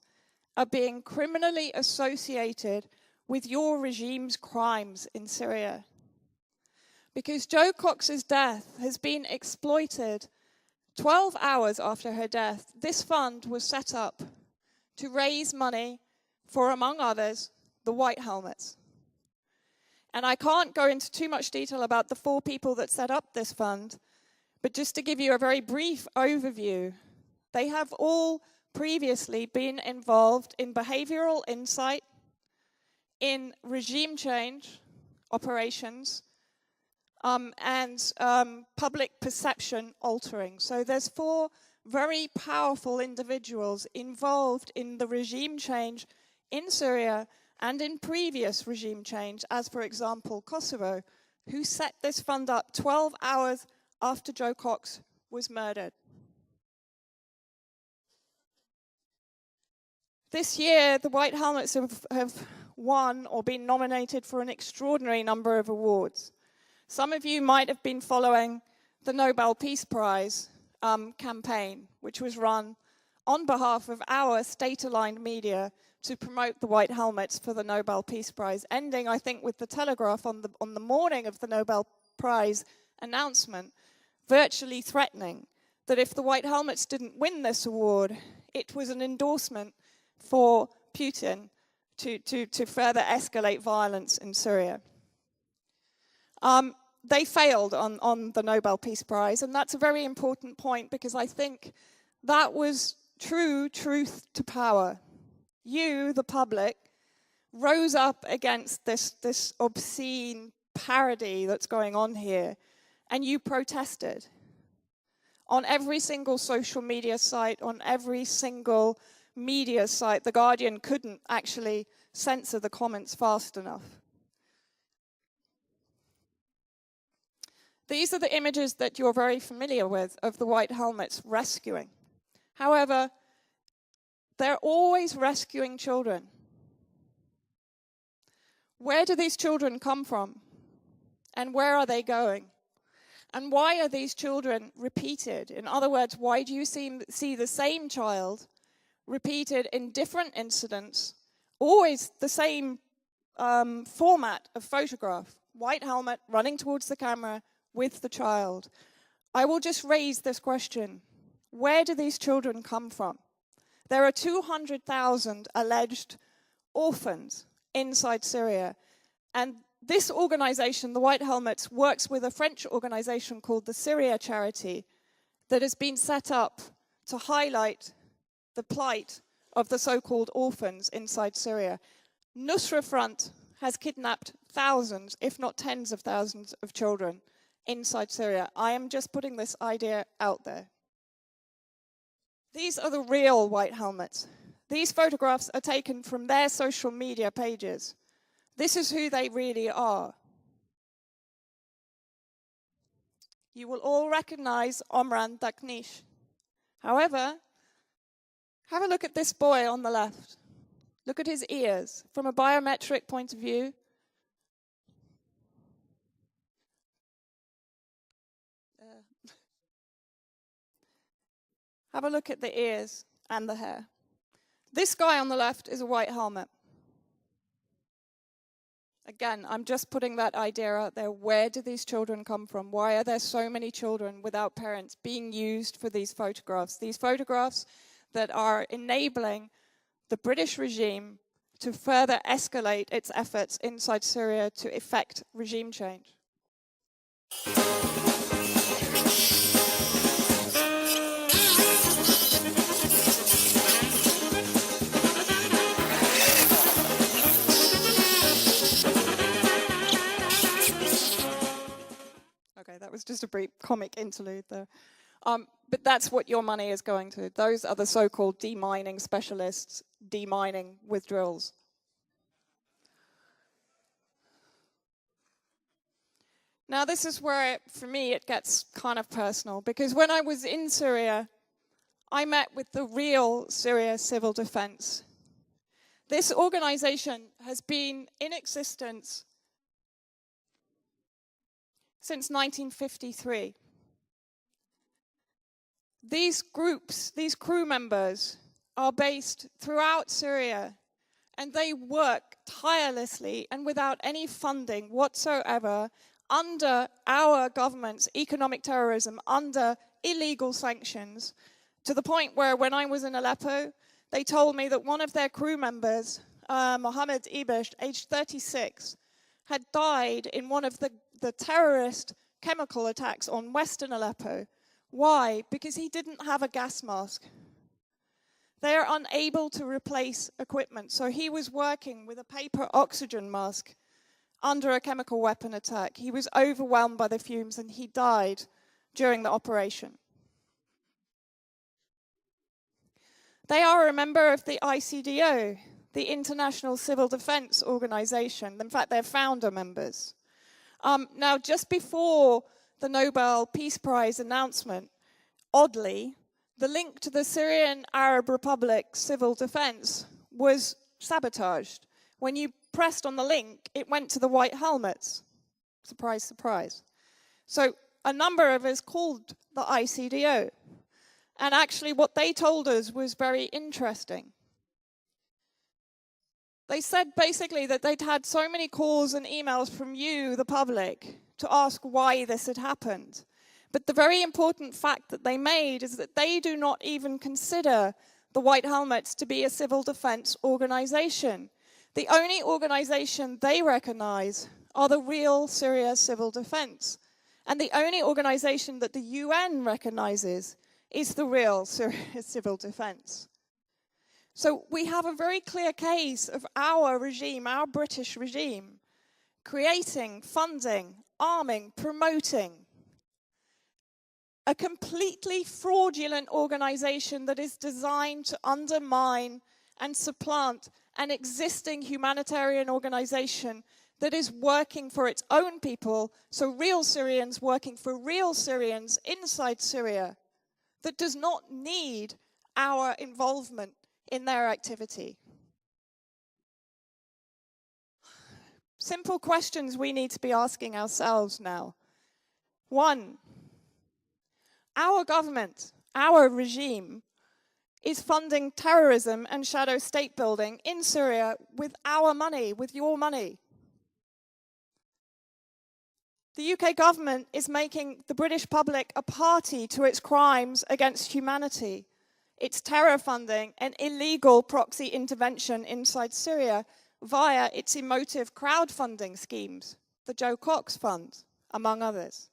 are being criminally associated with your regime's crimes in Syria. Because Joe Cox's death has been exploited. 12 hours after her death, this fund was set up to raise money for, among others, the White Helmets. And I can't go into too much detail about the 4 people that set up this fund, but just to give you a very brief overview, they have all previously been involved in behavioral insight, in regime change operations, and public perception altering. So there's 4 very powerful individuals involved in the regime change in Syria and in previous regime change, as for example Kosovo, who set this fund up 12 hours after Joe Cox was murdered. This year, the White Helmets have won or been nominated for an extraordinary number of awards. Some of you might have been following the Nobel Peace Prize campaign, which was run on behalf of our state-aligned media to promote the White Helmets for the Nobel Peace Prize, ending, I think, with the Telegraph on the morning of the Nobel Prize announcement, virtually threatening that if the White Helmets didn't win this award, it was an endorsement for Putin to further escalate violence in Syria. They failed on the Nobel Peace Prize, and that's a very important point because I think that was true truth to power. You, the public, rose up against this obscene parody that's going on here, and you protested. On every single social media site, on every single media site, The Guardian couldn't actually censor the comments fast enough. These are the images that you're very familiar with of the White Helmets rescuing. However, they're always rescuing children. Where do these children come from? And where are they going? And why are these children repeated? In other words, why do you see the same child repeated in different incidents, always the same format of photograph? White helmet running towards the camera with the child. I will just raise this question. Where do these children come from? There are 200,000 alleged orphans inside Syria. And this organization, the White Helmets, works with a French organization called the Syria Charity that has been set up to highlight the plight of the so-called orphans inside Syria. Nusra Front has kidnapped thousands, if not tens of thousands of children inside Syria. I am just putting this idea out there. These are the real White Helmets. These photographs are taken from their social media pages. This is who they really are. You will all recognize Omran Daknish. However, have a look at this boy on the left. Look at his ears. From a biometric point of view, have a look at the ears and the hair. This guy on the left is a White Helmet. Again, I'm just putting that idea out there. Where do these children come from? Why are there so many children without parents being used for these photographs? These photographs that are enabling the British regime to further escalate its efforts inside Syria to effect regime change. Okay, that was just a brief comic interlude there. But that's what your money is going to. Those are the so-called demining specialists, demining with drills. Now this is where, for me, it gets kind of personal, because when I was in Syria, I met with the real Syria Civil Defense. This organization has been in existence since 1953. These groups, these crew members, are based throughout Syria, and they work tirelessly and without any funding whatsoever under our government's economic terrorism, under illegal sanctions, to the point where when I was in Aleppo, they told me that one of their crew members, Mohammed Ibish, aged 36, had died in one of the terrorist chemical attacks on Western Aleppo. Why? Because he didn't have a gas mask. They are unable to replace equipment, so he was working with a paper oxygen mask under a chemical weapon attack. He was overwhelmed by the fumes and he died during the operation. They are a member of the ICDO, the International Civil Defense Organization. In fact, they're founder members. Now, just before the Nobel Peace Prize announcement, oddly, the link to the Syrian Arab Republic Civil Defense was sabotaged. When you pressed on the link, it went to the White Helmets. Surprise, surprise. So a number of us called the ICDO. And actually what they told us was very interesting. They said basically that they'd had so many calls and emails from you, the public, to ask why this had happened. But the very important fact that they made is that they do not even consider the White Helmets to be a civil defense organization. The only organization they recognize are the real Syria Civil Defense. And the only organization that the UN recognizes is the real Syria Civil Defense. So we have a very clear case of our regime, our British regime, creating, funding, arming, promoting a completely fraudulent organization that is designed to undermine and supplant an existing humanitarian organization that is working for its own people, so real Syrians working for real Syrians inside Syria, that does not need our involvement in their activity. Simple questions we need to be asking ourselves now. One, our government, our regime, is funding terrorism and shadow state building in Syria with our money, with your money. The UK government is making the British public a party to its crimes against humanity, its terror funding and illegal proxy intervention inside Syria via its emotive crowdfunding schemes, the Joe Cox Fund, among others.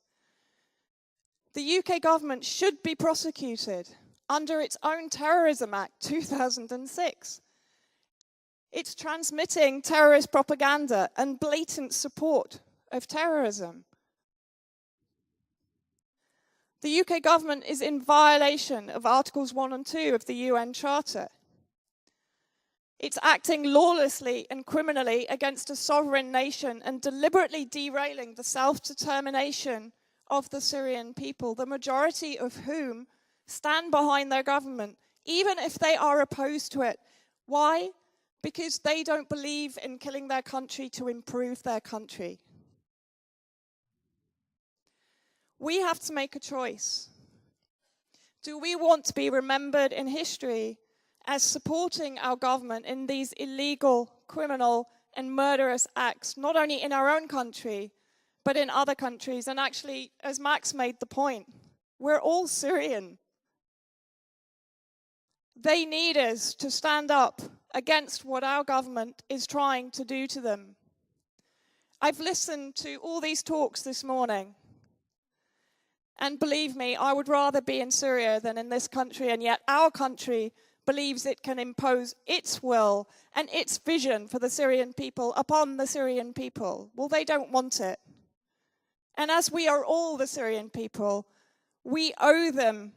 The UK government should be prosecuted under its own Terrorism Act 2006. It's transmitting terrorist propaganda and blatant support of terrorism. The UK government is in violation of Articles 1 and 2 of the UN Charter. It's acting lawlessly and criminally against a sovereign nation and deliberately derailing the self-determination of the Syrian people, the majority of whom stand behind their government, even if they are opposed to it. Why? Because they don't believe in killing their country to improve their country. We have to make a choice. Do we want to be remembered in history as supporting our government in these illegal, criminal, and murderous acts, not only in our own country, but in other countries? And actually, as Max made the point, we're all Syrian. They need us to stand up against what our government is trying to do to them. I've listened to all these talks this morning. And believe me, I would rather be in Syria than in this country, and yet our country believes it can impose its will and its vision for the Syrian people upon the Syrian people. Well, they don't want it. And as we are all the Syrian people, we owe them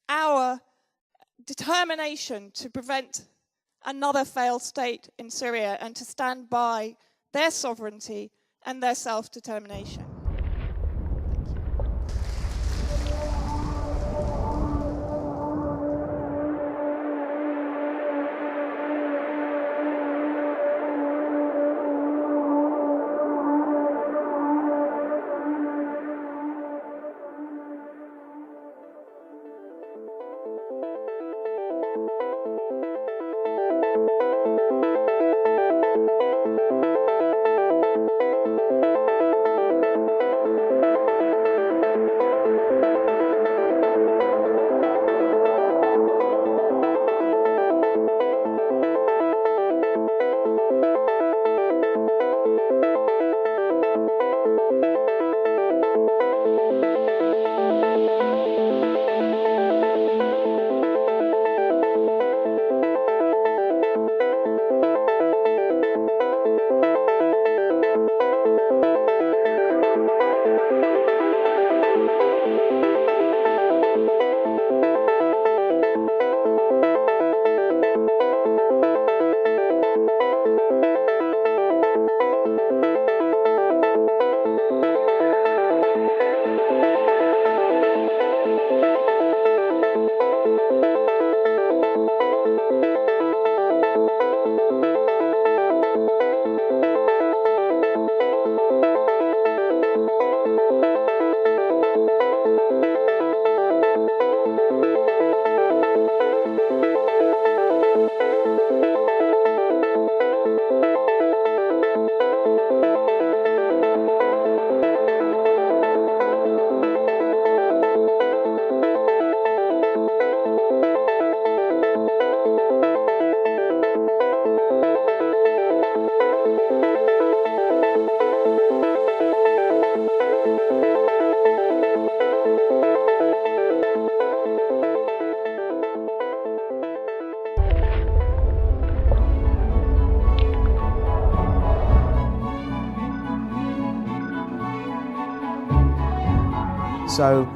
our determination to prevent another failed state in Syria and to stand by their sovereignty and their self-determination. So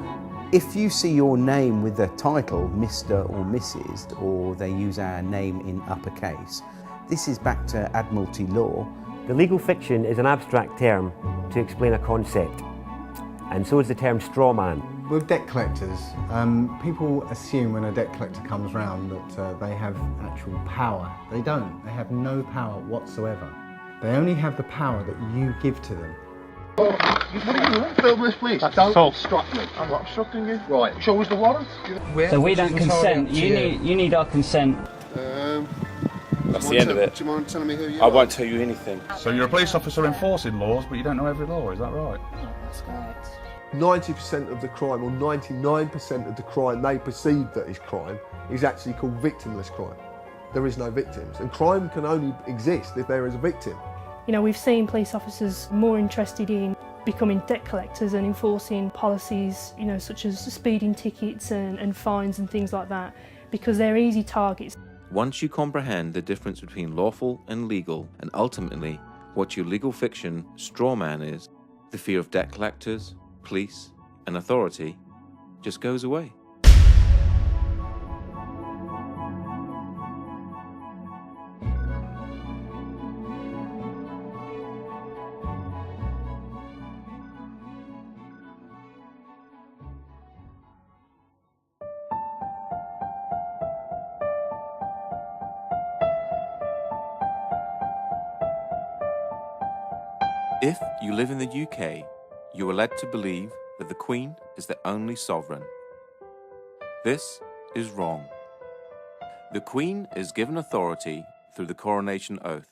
if you see your name with the title Mr. or Mrs., or they use our name in uppercase, this is back to Admiralty law. The legal fiction is an abstract term to explain a concept, and so is the term straw man. With debt collectors, people assume when a debt collector comes round that they have actual power. They don't. They have no power whatsoever. They only have the power that you give to them. What are you doing? Film this, please. Don't obstruct me. I'm not obstructing you. Right. Show us the warrant. So we don't consent. You need our consent. That's the end of it. Do you mind telling me who you I are? won't tell you anything. So you're a police officer enforcing laws, but you don't know every law, is that right? That's correct. 90% of the crime, or 99% of the crime they perceive that is crime, is actually called victimless crime. There is no victims, and crime can only exist if there is a victim. You know, we've seen police officers more interested in becoming debt collectors and enforcing policies, you know, such as speeding tickets and fines and things like that, because they're easy targets. Once you comprehend the difference between lawful and legal, and ultimately what your legal fiction straw man is, the fear of debt collectors, police, and authority just goes away. If you live in the UK, you are led to believe that the Queen is the only sovereign. This is wrong. The Queen is given authority through the coronation oath.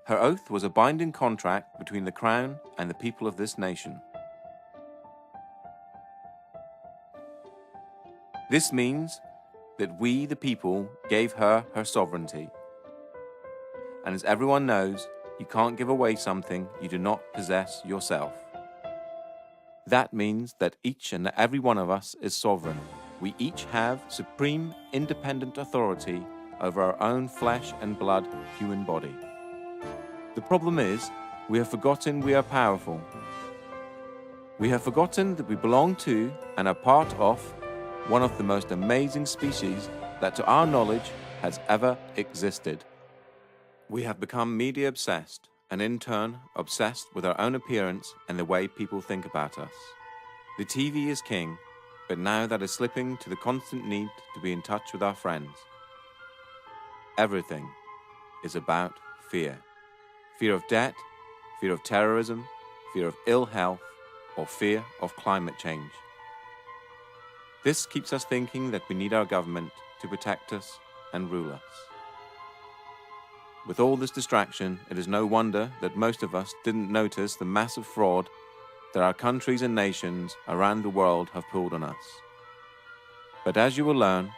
Her oath was a binding contract between the Crown and the people of this nation. This means that we, the people, gave her her sovereignty. And as everyone knows, you can't give away something you do not possess yourself. That means that each and every one of us is sovereign. We each have supreme independent authority over our own flesh and blood human body. The problem is, we have forgotten we are powerful. We have forgotten that we belong to and are part of one of the most amazing species that to our knowledge has ever existed. We have become media obsessed, and in turn obsessed with our own appearance and the way people think about us. The TV is king, but now that is slipping to the constant need to be in touch with our friends. Everything is about fear. Fear of debt, fear of terrorism, fear of ill health, or fear of climate change. This keeps us thinking that we need our government to protect us and rule us. With all this distraction, it is no wonder that most of us didn't notice the massive fraud that our countries and nations around the world have pulled on us. But as you will learn,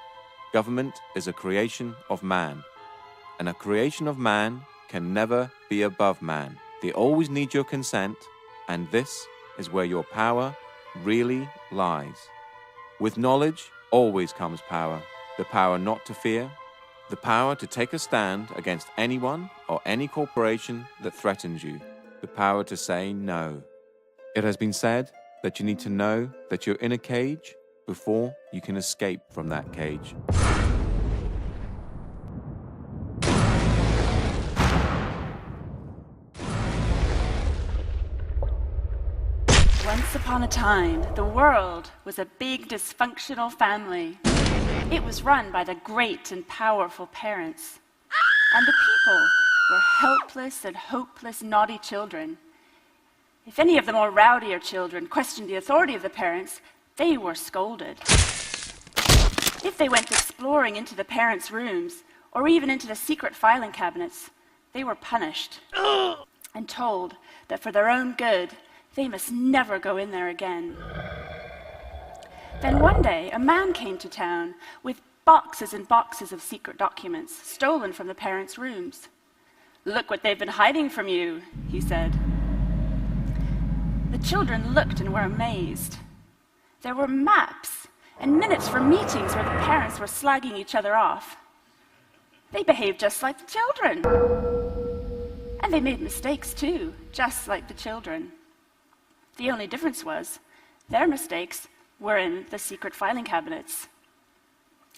government is a creation of man, and a creation of man can never be above man. They always need your consent, and this is where your power really lies. With knowledge always comes power, the power not to fear, the power to take a stand against anyone or any corporation that threatens you. The power to say no. It has been said that you need to know that you're in a cage before you can escape from that cage. Once upon a time, the world was a big dysfunctional family. It was run by the great and powerful parents. And the people were helpless and hopeless, naughty children. If any of the more rowdier children questioned the authority of the parents, they were scolded. If they went exploring into the parents' rooms, or even into the secret filing cabinets, they were punished and told that for their own good, they must never go in there again. Then one day, a man came to town with boxes and boxes of secret documents stolen from the parents' rooms. "Look what they've been hiding from you," he said. The children looked and were amazed. There were maps and minutes from meetings where the parents were slagging each other off. They behaved just like the children. And they made mistakes too, just like the children. The only difference was Their mistakes were in the secret filing cabinets.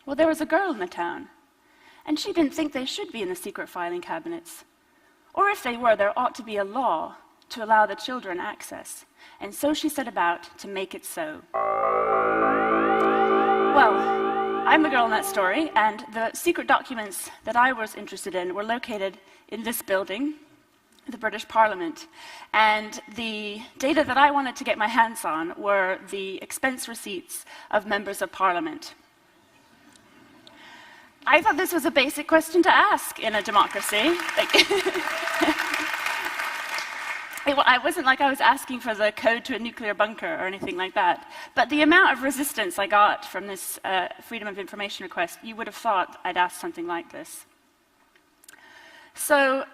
Well, there was a girl in the town, and she didn't think they should be in the secret filing cabinets. Or if they were, there ought to be a law to allow the children access. And so she set about to make it so. Well, I'm the girl in that story, and the secret documents that I was interested in were located in this building, the British Parliament. And the data that I wanted to get my hands on were the expense receipts of members of Parliament. I thought this was a basic question to ask in a democracy. It wasn't like I was asking for the code to a nuclear bunker or anything like that. But the amount of resistance I got from this Freedom of Information request, you would have thought I'd asked something like this. So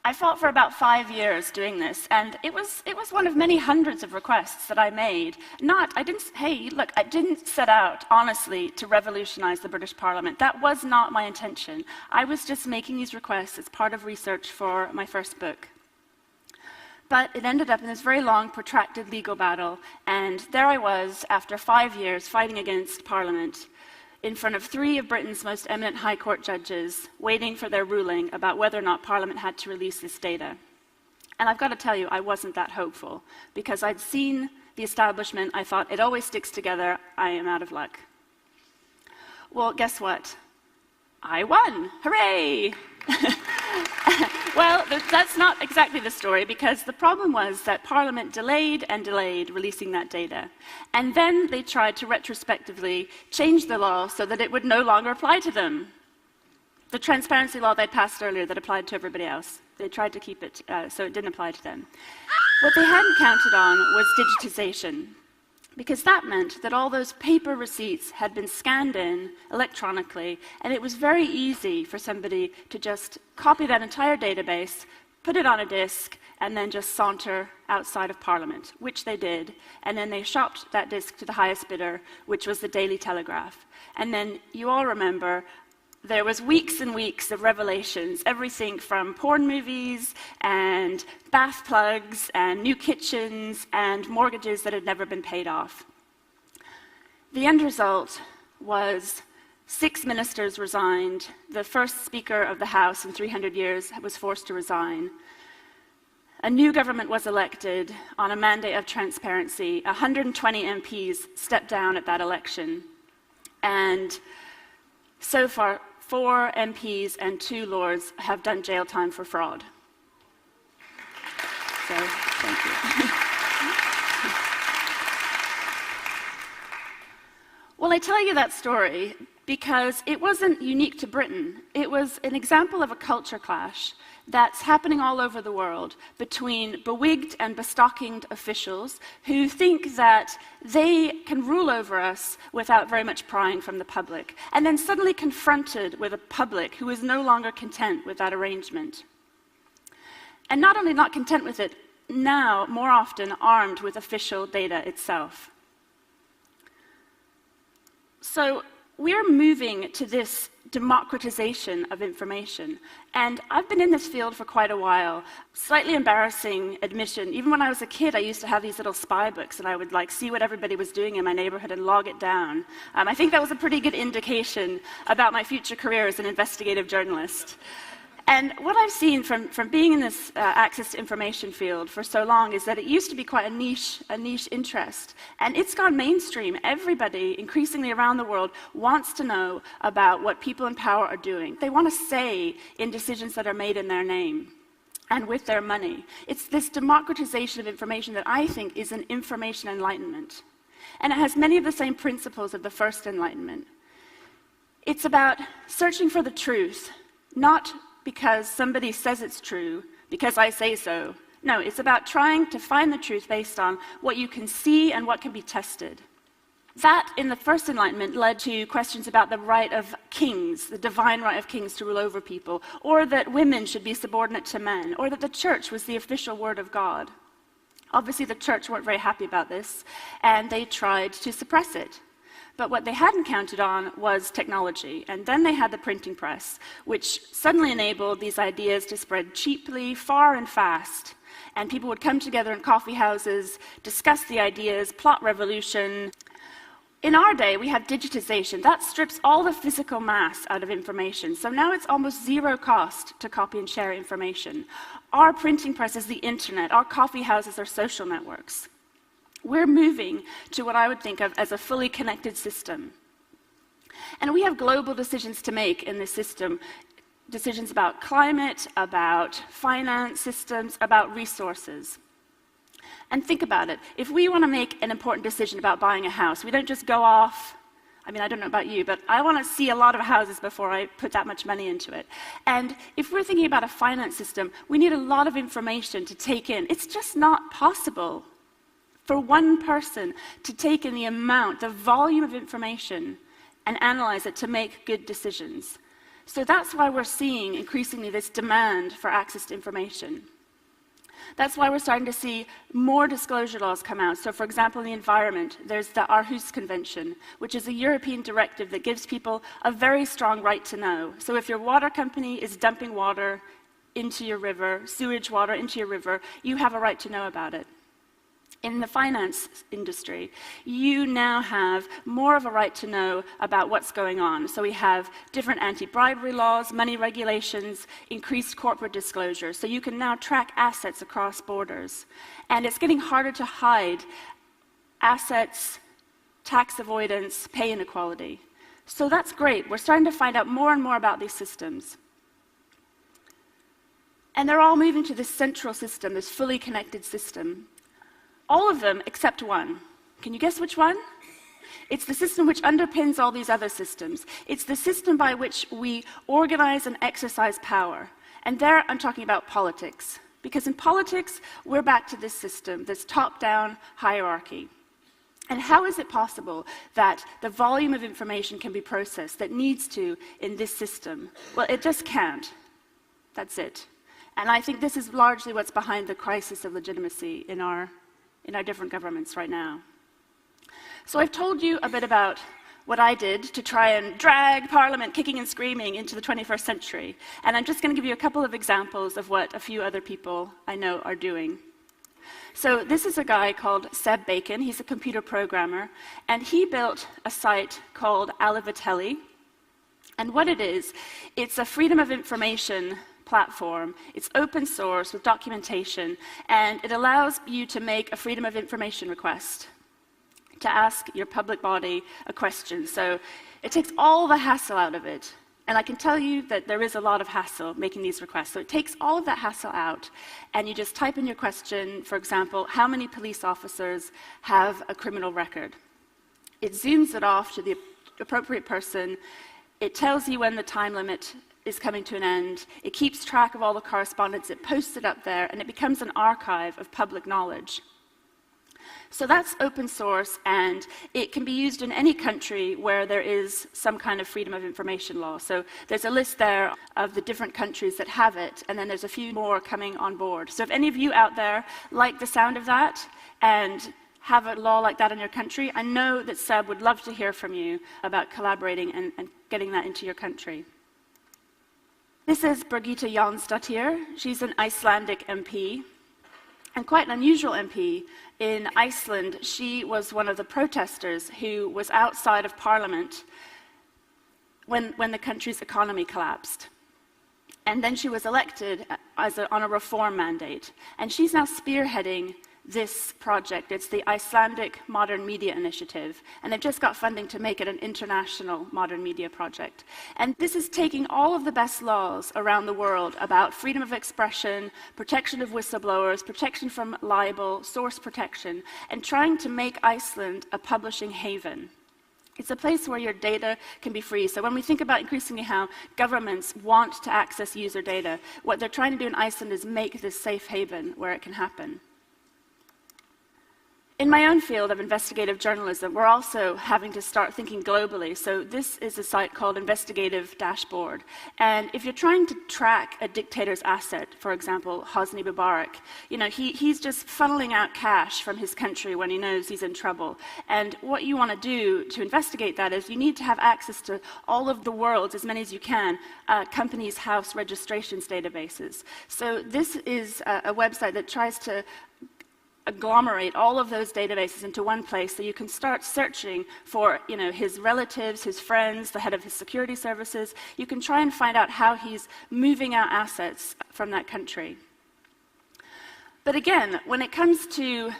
I fought for about 5 years doing this, and it was one of many hundreds of requests that I made. I didn't set out, honestly, to revolutionize the British Parliament. That was not my intention. I was just making these requests as part of research for my first book. But it ended up in this very long, protracted legal battle, and there I was, after 5 years, fighting against Parliament, in front of 3 of Britain's most eminent High Court judges, waiting for their ruling about whether or not Parliament had to release this data. And I've got to tell you, I wasn't that hopeful, because I'd seen the establishment. I thought, it always sticks together, I am out of luck. Well, guess what? I won! Hooray! Well, that's not exactly the story, because the problem was that Parliament delayed and delayed releasing that data. And then they tried to retrospectively change the law so that it would no longer apply to them. The transparency law they'd passed earlier that applied to everybody else, they tried to keep it so it didn't apply to them. What they hadn't counted on was digitization, because that meant that all those paper receipts had been scanned in electronically, and it was very easy for somebody to just copy that entire database, put it on a disk, and then just saunter outside of Parliament, which they did. And then they shopped that disk to the highest bidder, which was the Daily Telegraph. And then you all remember there was weeks and weeks of revelations, everything from porn movies and bath plugs and new kitchens and mortgages that had never been paid off. The end result was 6 ministers resigned. The first Speaker of the House in 300 years was forced to resign. A new government was elected on a mandate of transparency. 120 MPs stepped down at that election. And so far, 4 MPs and 2 Lords have done jail time for fraud. So, thank you. Well, I tell you that story because it wasn't unique to Britain. It was an example of a culture clash that's happening all over the world between bewigged and bestockinged officials who think that they can rule over us without very much prying from the public, and then suddenly confronted with a public who is no longer content with that arrangement. And not only not content with it, now more often armed with official data itself. So we're moving to this democratization of information. And I've been in this field for quite a while. Slightly embarrassing admission. Even when I was a kid, I used to have these little spy books, and I would see what everybody was doing in my neighborhood and log it down. I think that was a pretty good indication about my future career as an investigative journalist. And what I've seen from being in this access to information field for so long is that it used to be quite a niche interest. And it's gone mainstream. Everybody, increasingly around the world, wants to know about what people in power are doing. They want to say in decisions that are made in their name and with their money. It's this democratization of information that I think is an information enlightenment. And it has many of the same principles of the first enlightenment. It's about searching for the truth, not because somebody says it's true, because I say so. No, it's about trying to find the truth based on what you can see and what can be tested. That, in the first Enlightenment, led to questions about the right of kings, the divine right of kings to rule over people, or that women should be subordinate to men, or that the church was the official word of God. Obviously, the church weren't very happy about this, and they tried to suppress it. But what they hadn't counted on was technology. And then they had the printing press, which suddenly enabled these ideas to spread cheaply, far and fast. And people would come together in coffee houses, discuss the ideas, plot revolution. In our day, we have digitization. That strips all the physical mass out of information. So now it's almost zero cost to copy and share information. Our printing press is the internet. Our coffee houses are social networks. We're moving to what I would think of as a fully connected system. And we have global decisions to make in this system. Decisions about climate, about finance systems, about resources. And think about it. If we want to make an important decision about buying a house, we don't just go off. I mean, I don't know about you, but I want to see a lot of houses before I put that much money into it. And if we're thinking about a finance system, we need a lot of information to take in. It's just not possible for one person to take in the amount, the volume of information, and analyze it to make good decisions. So that's why we're seeing increasingly this demand for access to information. That's why we're starting to see more disclosure laws come out. So for example, in the environment, there's the Aarhus Convention, which is a European directive that gives people a very strong right to know. So if your water company is dumping water into your river, sewage water into your river, you have a right to know about it. In the finance industry, you now have more of a right to know about what's going on. So we have different anti-bribery laws, money regulations, increased corporate disclosure. So you can now track assets across borders. And it's getting harder to hide assets, tax avoidance, pay inequality. So that's great. We're starting to find out more and more about these systems. And they're all moving to this central system, this fully connected system. All of them except one. Can you guess which one? It's the system which underpins all these other systems. It's the system by which we organize and exercise power. And there I'm talking about politics. Because in politics, we're back to this system, this top-down hierarchy. And how is it possible that the volume of information can be processed that needs to in this system? Well, it just can't. That's it. And I think this is largely what's behind the crisis of legitimacy in our different governments right now. So I've told you a bit about what I did to try and drag Parliament kicking and screaming into the 21st century. And I'm just going to give you a couple of examples of what a few other people I know are doing. So this is a guy called Seb Bacon. He's a computer programmer. And he built a site called Alavatelli. And what it is, it's a freedom of information platform. It's open source with documentation, and it allows you to make a freedom of information request, to ask your public body a question. So it takes all the hassle out of it. And I can tell you that there is a lot of hassle making these requests. So it takes all of that hassle out, and you just type in your question, for example, how many police officers have a criminal record? It zooms it off to the appropriate person. It tells you when the time limit is coming to an end. It keeps track of all the correspondence. It posts it up there, and it becomes an archive of public knowledge. So that's open source, and it can be used in any country where there is some kind of freedom of information law. So there's a list there of the different countries that have it, and then there's a few more coming on board. So if any of you out there like the sound of that and have a law like that in your country, I know that Seb would love to hear from you about collaborating and getting that into your country. This is Birgitta Jonsdottir. She's an Icelandic MP, and quite an unusual MP. In Iceland, she was one of the protesters who was outside of Parliament when the country's economy collapsed. And then she was elected on a reform mandate. And she's now spearheading this project. It's the Icelandic Modern Media Initiative, and they've just got funding to make it an international modern media project. And this is taking all of the best laws around the world about freedom of expression, protection of whistleblowers, protection from libel, source protection, and trying to make Iceland a publishing haven. It's a place where your data can be free. So when we think about increasingly how governments want to access user data, what they're trying to do in Iceland is make this safe haven where it can happen. In my own field of investigative journalism, we're also having to start thinking globally. So this is a site called Investigative Dashboard. And if you're trying to track a dictator's asset, for example, Hosni Mubarak, he's just funneling out cash from his country when he knows he's in trouble. And what you want to do to investigate that is you need to have access to all of the world's, as many as you can, companies' house registrations databases. So this is a website that tries to agglomerate all of those databases into one place so you can start searching for his relatives, his friends, the head of his security services. You can try and find out how he's moving out assets from that country. But again, when it comes to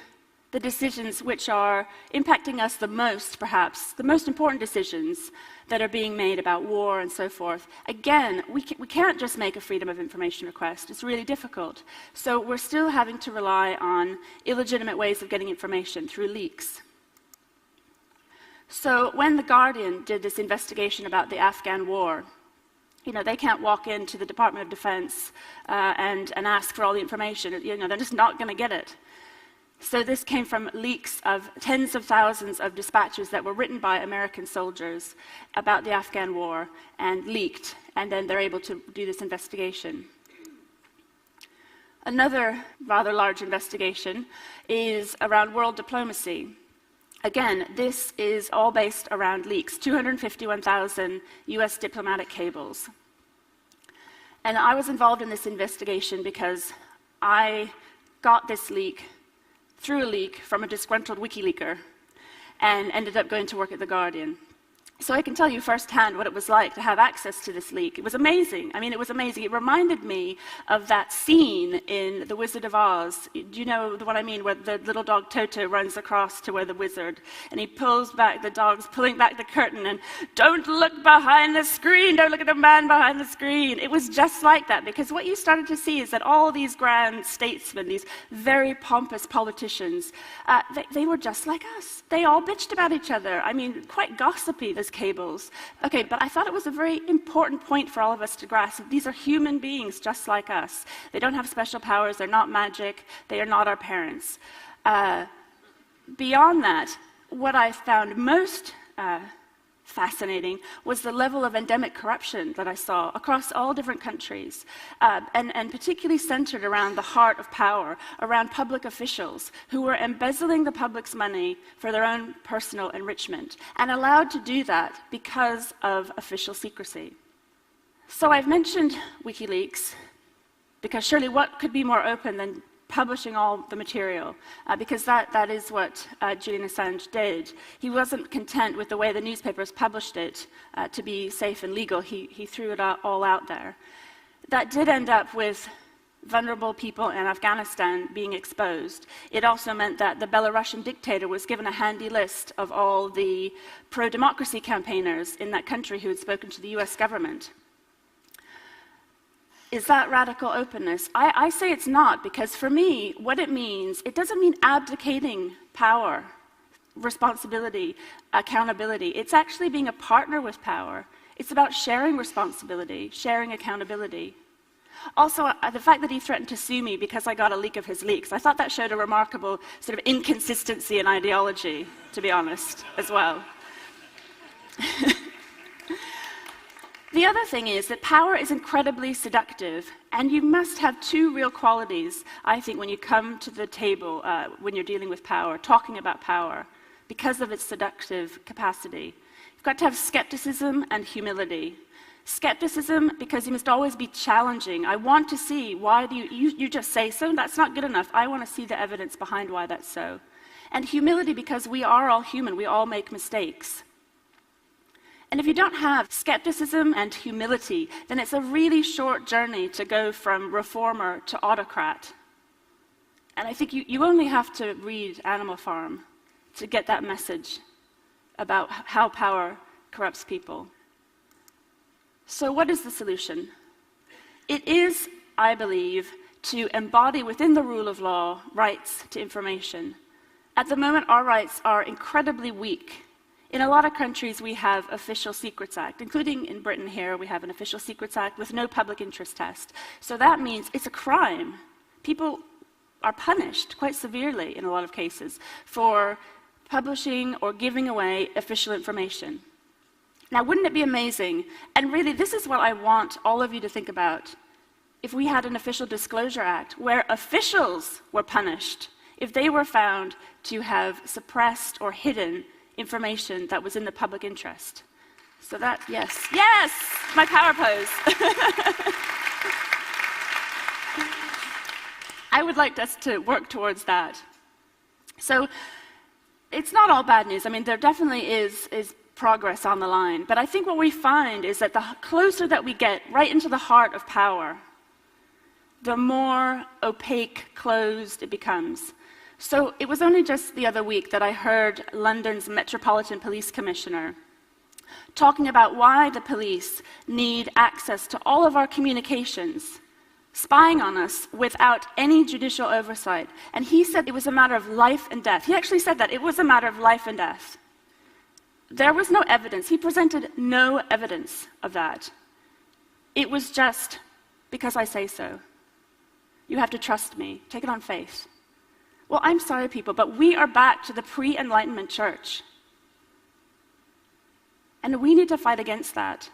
the decisions which are impacting us the most, perhaps, the most important decisions that are being made about war and so forth, again, we can't just make a freedom of information request. It's really difficult. So we're still having to rely on illegitimate ways of getting information through leaks. So when The Guardian did this investigation about the Afghan war, they can't walk into the Department of Defense and ask for all the information. They're just not going to get it. So this came from leaks of tens of thousands of dispatches that were written by American soldiers about the Afghan war and leaked, and then they're able to do this investigation. Another rather large investigation is around world diplomacy. Again, this is all based around leaks, 251,000 US diplomatic cables. And I was involved in this investigation because I got this leak through a leak from a disgruntled WikiLeaker and ended up going to work at The Guardian. So I can tell you firsthand what it was like to have access to this leak. It was amazing. I mean, it was amazing. It reminded me of that scene in The Wizard of Oz. Do you know the one I mean, where the little dog Toto runs across to where the wizard, and he pulls back, the dog's pulling back the curtain, and don't look behind the screen, don't look at the man behind the screen. It was just like that, because what you started to see is that all these grand statesmen, these very pompous politicians, they were just like us. They all bitched about each other. I mean, quite gossipy, this cables. Okay, but I thought it was a very important point for all of us to grasp. These are human beings just like us. They don't have special powers, they're not magic, they are not our parents. Beyond that, what I found most fascinating was the level of endemic corruption that I saw across all different countries, and particularly centered around the heart of power, around public officials who were embezzling the public's money for their own personal enrichment, and allowed to do that because of official secrecy. So I've mentioned WikiLeaks, because surely what could be more open than publishing all the material, because that is what Julian Assange did. He wasn't content with the way the newspapers published it to be safe and legal. He threw it all out there. That did end up with vulnerable people in Afghanistan being exposed. It also meant that the Belarusian dictator was given a handy list of all the pro-democracy campaigners in that country who had spoken to the US government. Is that radical openness? I say it's not, because for me, what it means, it doesn't mean abdicating power, responsibility, accountability. It's actually being a partner with power. It's about sharing responsibility, sharing accountability. Also, the fact that he threatened to sue me because I got a leak of his leaks, I thought that showed a remarkable sort of inconsistency in ideology, to be honest, as well. The other thing is that power is incredibly seductive, and you must have two real qualities, I think, when you come to the table, when you're dealing with power, talking about power, because of its seductive capacity. You've got to have skepticism and humility. Skepticism, because you must always be challenging. I want to see, why do you just say so? That's not good enough. I want to see the evidence behind why that's so. And humility, because we are all human. We all make mistakes. And if you don't have skepticism and humility, then it's a really short journey to go from reformer to autocrat. And I think you only have to read Animal Farm to get that message about how power corrupts people. So what is the solution? It is, I believe, to embody within the rule of law rights to information. At the moment, our rights are incredibly weak. In a lot of countries, we have Official Secrets Act, including in Britain here, we have an Official Secrets Act with no public interest test. So that means it's a crime. People are punished quite severely in a lot of cases for publishing or giving away official information. Now, wouldn't it be amazing, and really this is what I want all of you to think about, if we had an Official Disclosure Act where officials were punished if they were found to have suppressed or hidden information that was in the public interest. So that, yes, my power pose. I would like us to work towards that. So it's not all bad news. I mean, there definitely is progress on the line. But I think what we find is that the closer that we get right into the heart of power, the more opaque, closed it becomes. So it was only just the other week that I heard London's Metropolitan Police Commissioner talking about why the police need access to all of our communications, spying on us without any judicial oversight. And he said it was a matter of life and death. He actually said that it was a matter of life and death. There was no evidence. He presented no evidence of that. It was just because I say so. You have to trust me. Take it on faith. Well, I'm sorry, people, but we are back to the pre-Enlightenment church. And we need to fight against that.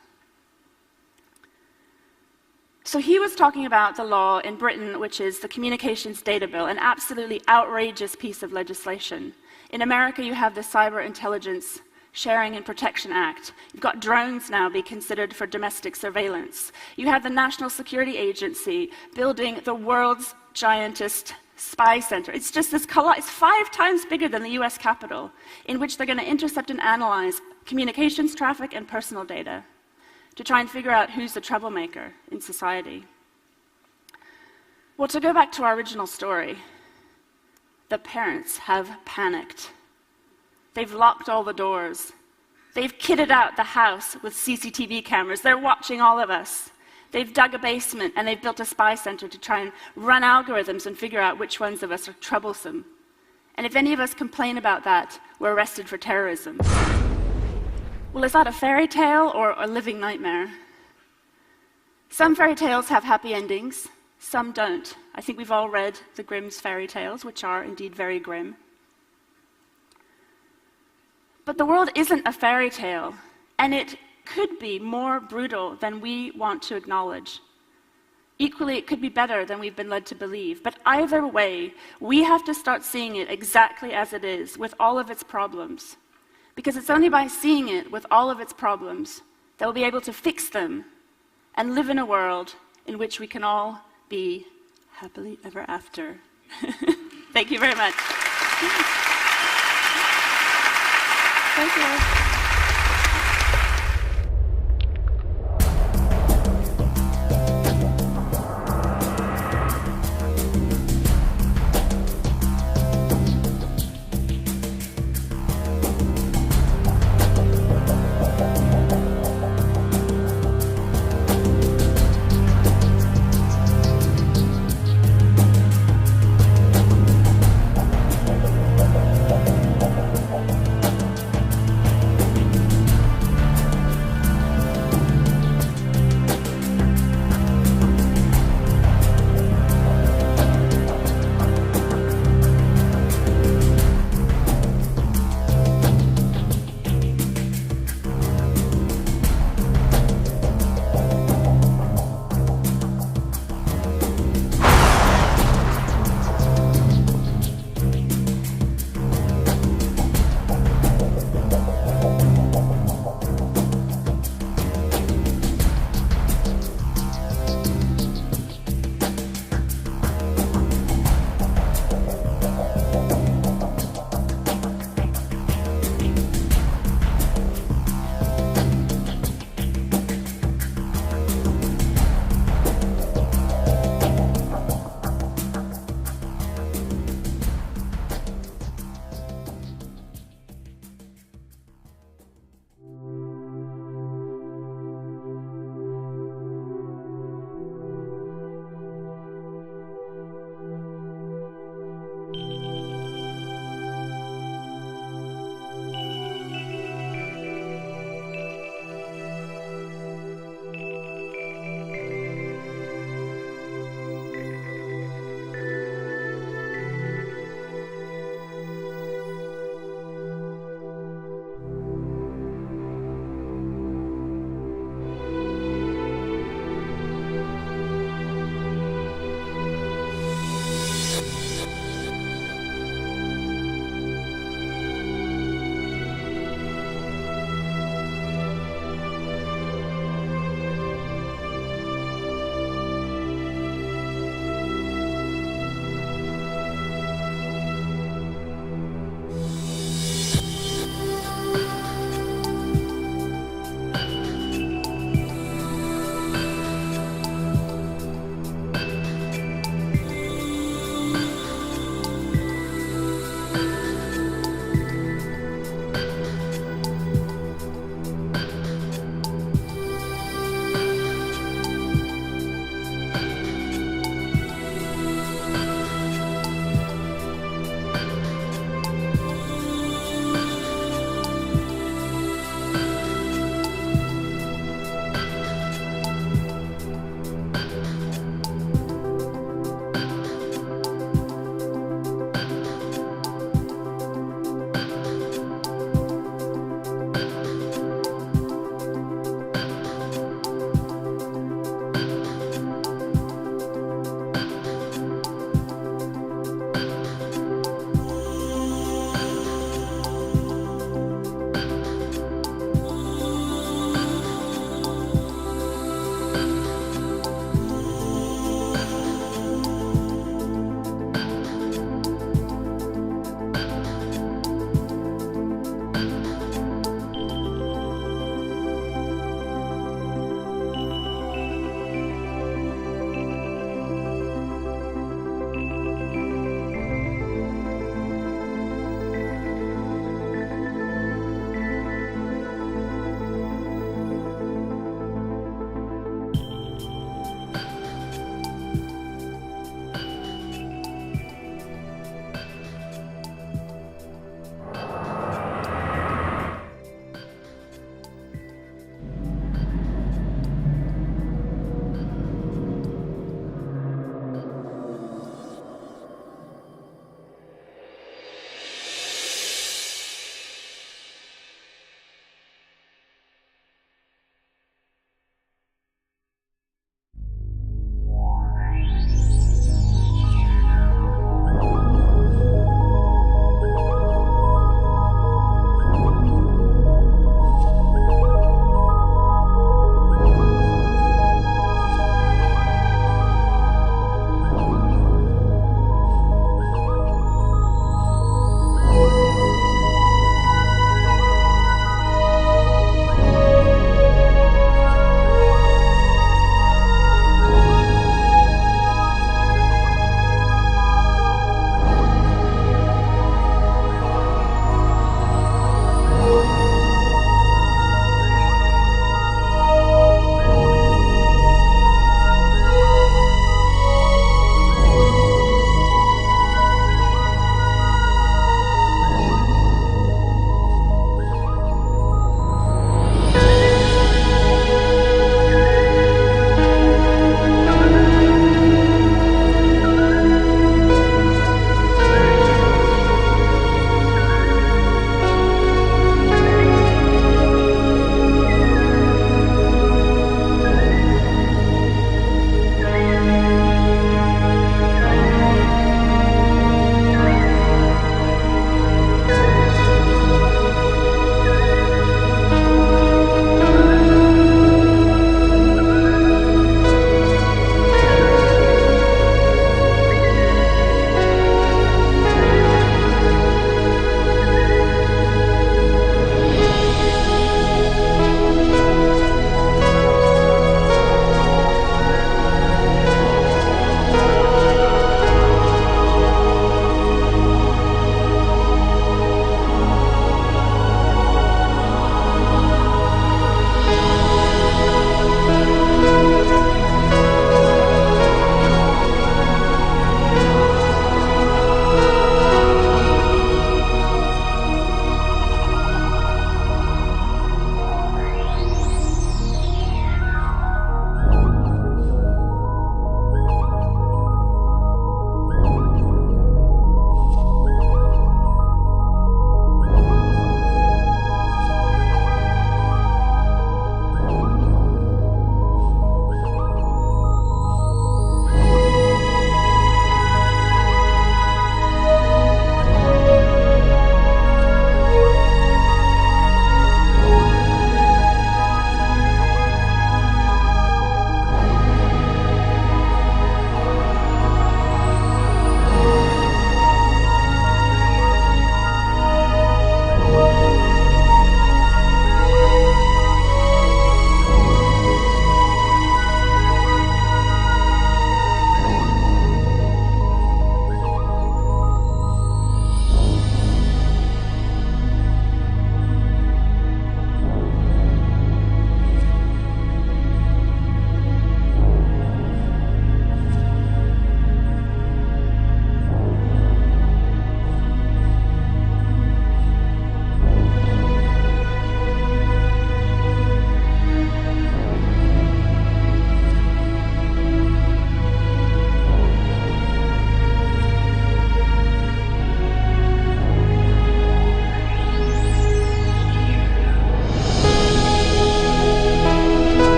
So he was talking about the law in Britain, which is the Communications Data Bill, an absolutely outrageous piece of legislation. In America, you have the Cyber Intelligence Sharing and Protection Act. You've got drones now be considered for domestic surveillance. You have the National Security Agency building the world's giantest spy center. It's just this it's 5 times bigger than the US Capitol, in which they're going to intercept and analyze communications traffic and personal data to try and figure out who's the troublemaker in society. Well, to go back to our original story, the parents have panicked. They've locked all the doors. They've kitted out the house with CCTV cameras. They're watching all of us. They've dug a basement and they've built a spy center to try and run algorithms and figure out which ones of us are troublesome. And if any of us complain about that, we're arrested for terrorism. Well, is that a fairy tale or a living nightmare? Some fairy tales have happy endings, some don't. I think we've all read the Grimm's fairy tales, which are indeed very grim. But the world isn't a fairy tale, and it could be more brutal than we want to acknowledge. Equally, it could be better than we've been led to believe. But either way, we have to start seeing it exactly as it is, with all of its problems. Because it's only by seeing it with all of its problems that we'll be able to fix them and live in a world in which we can all be happily ever after. Thank you very much. Thank you.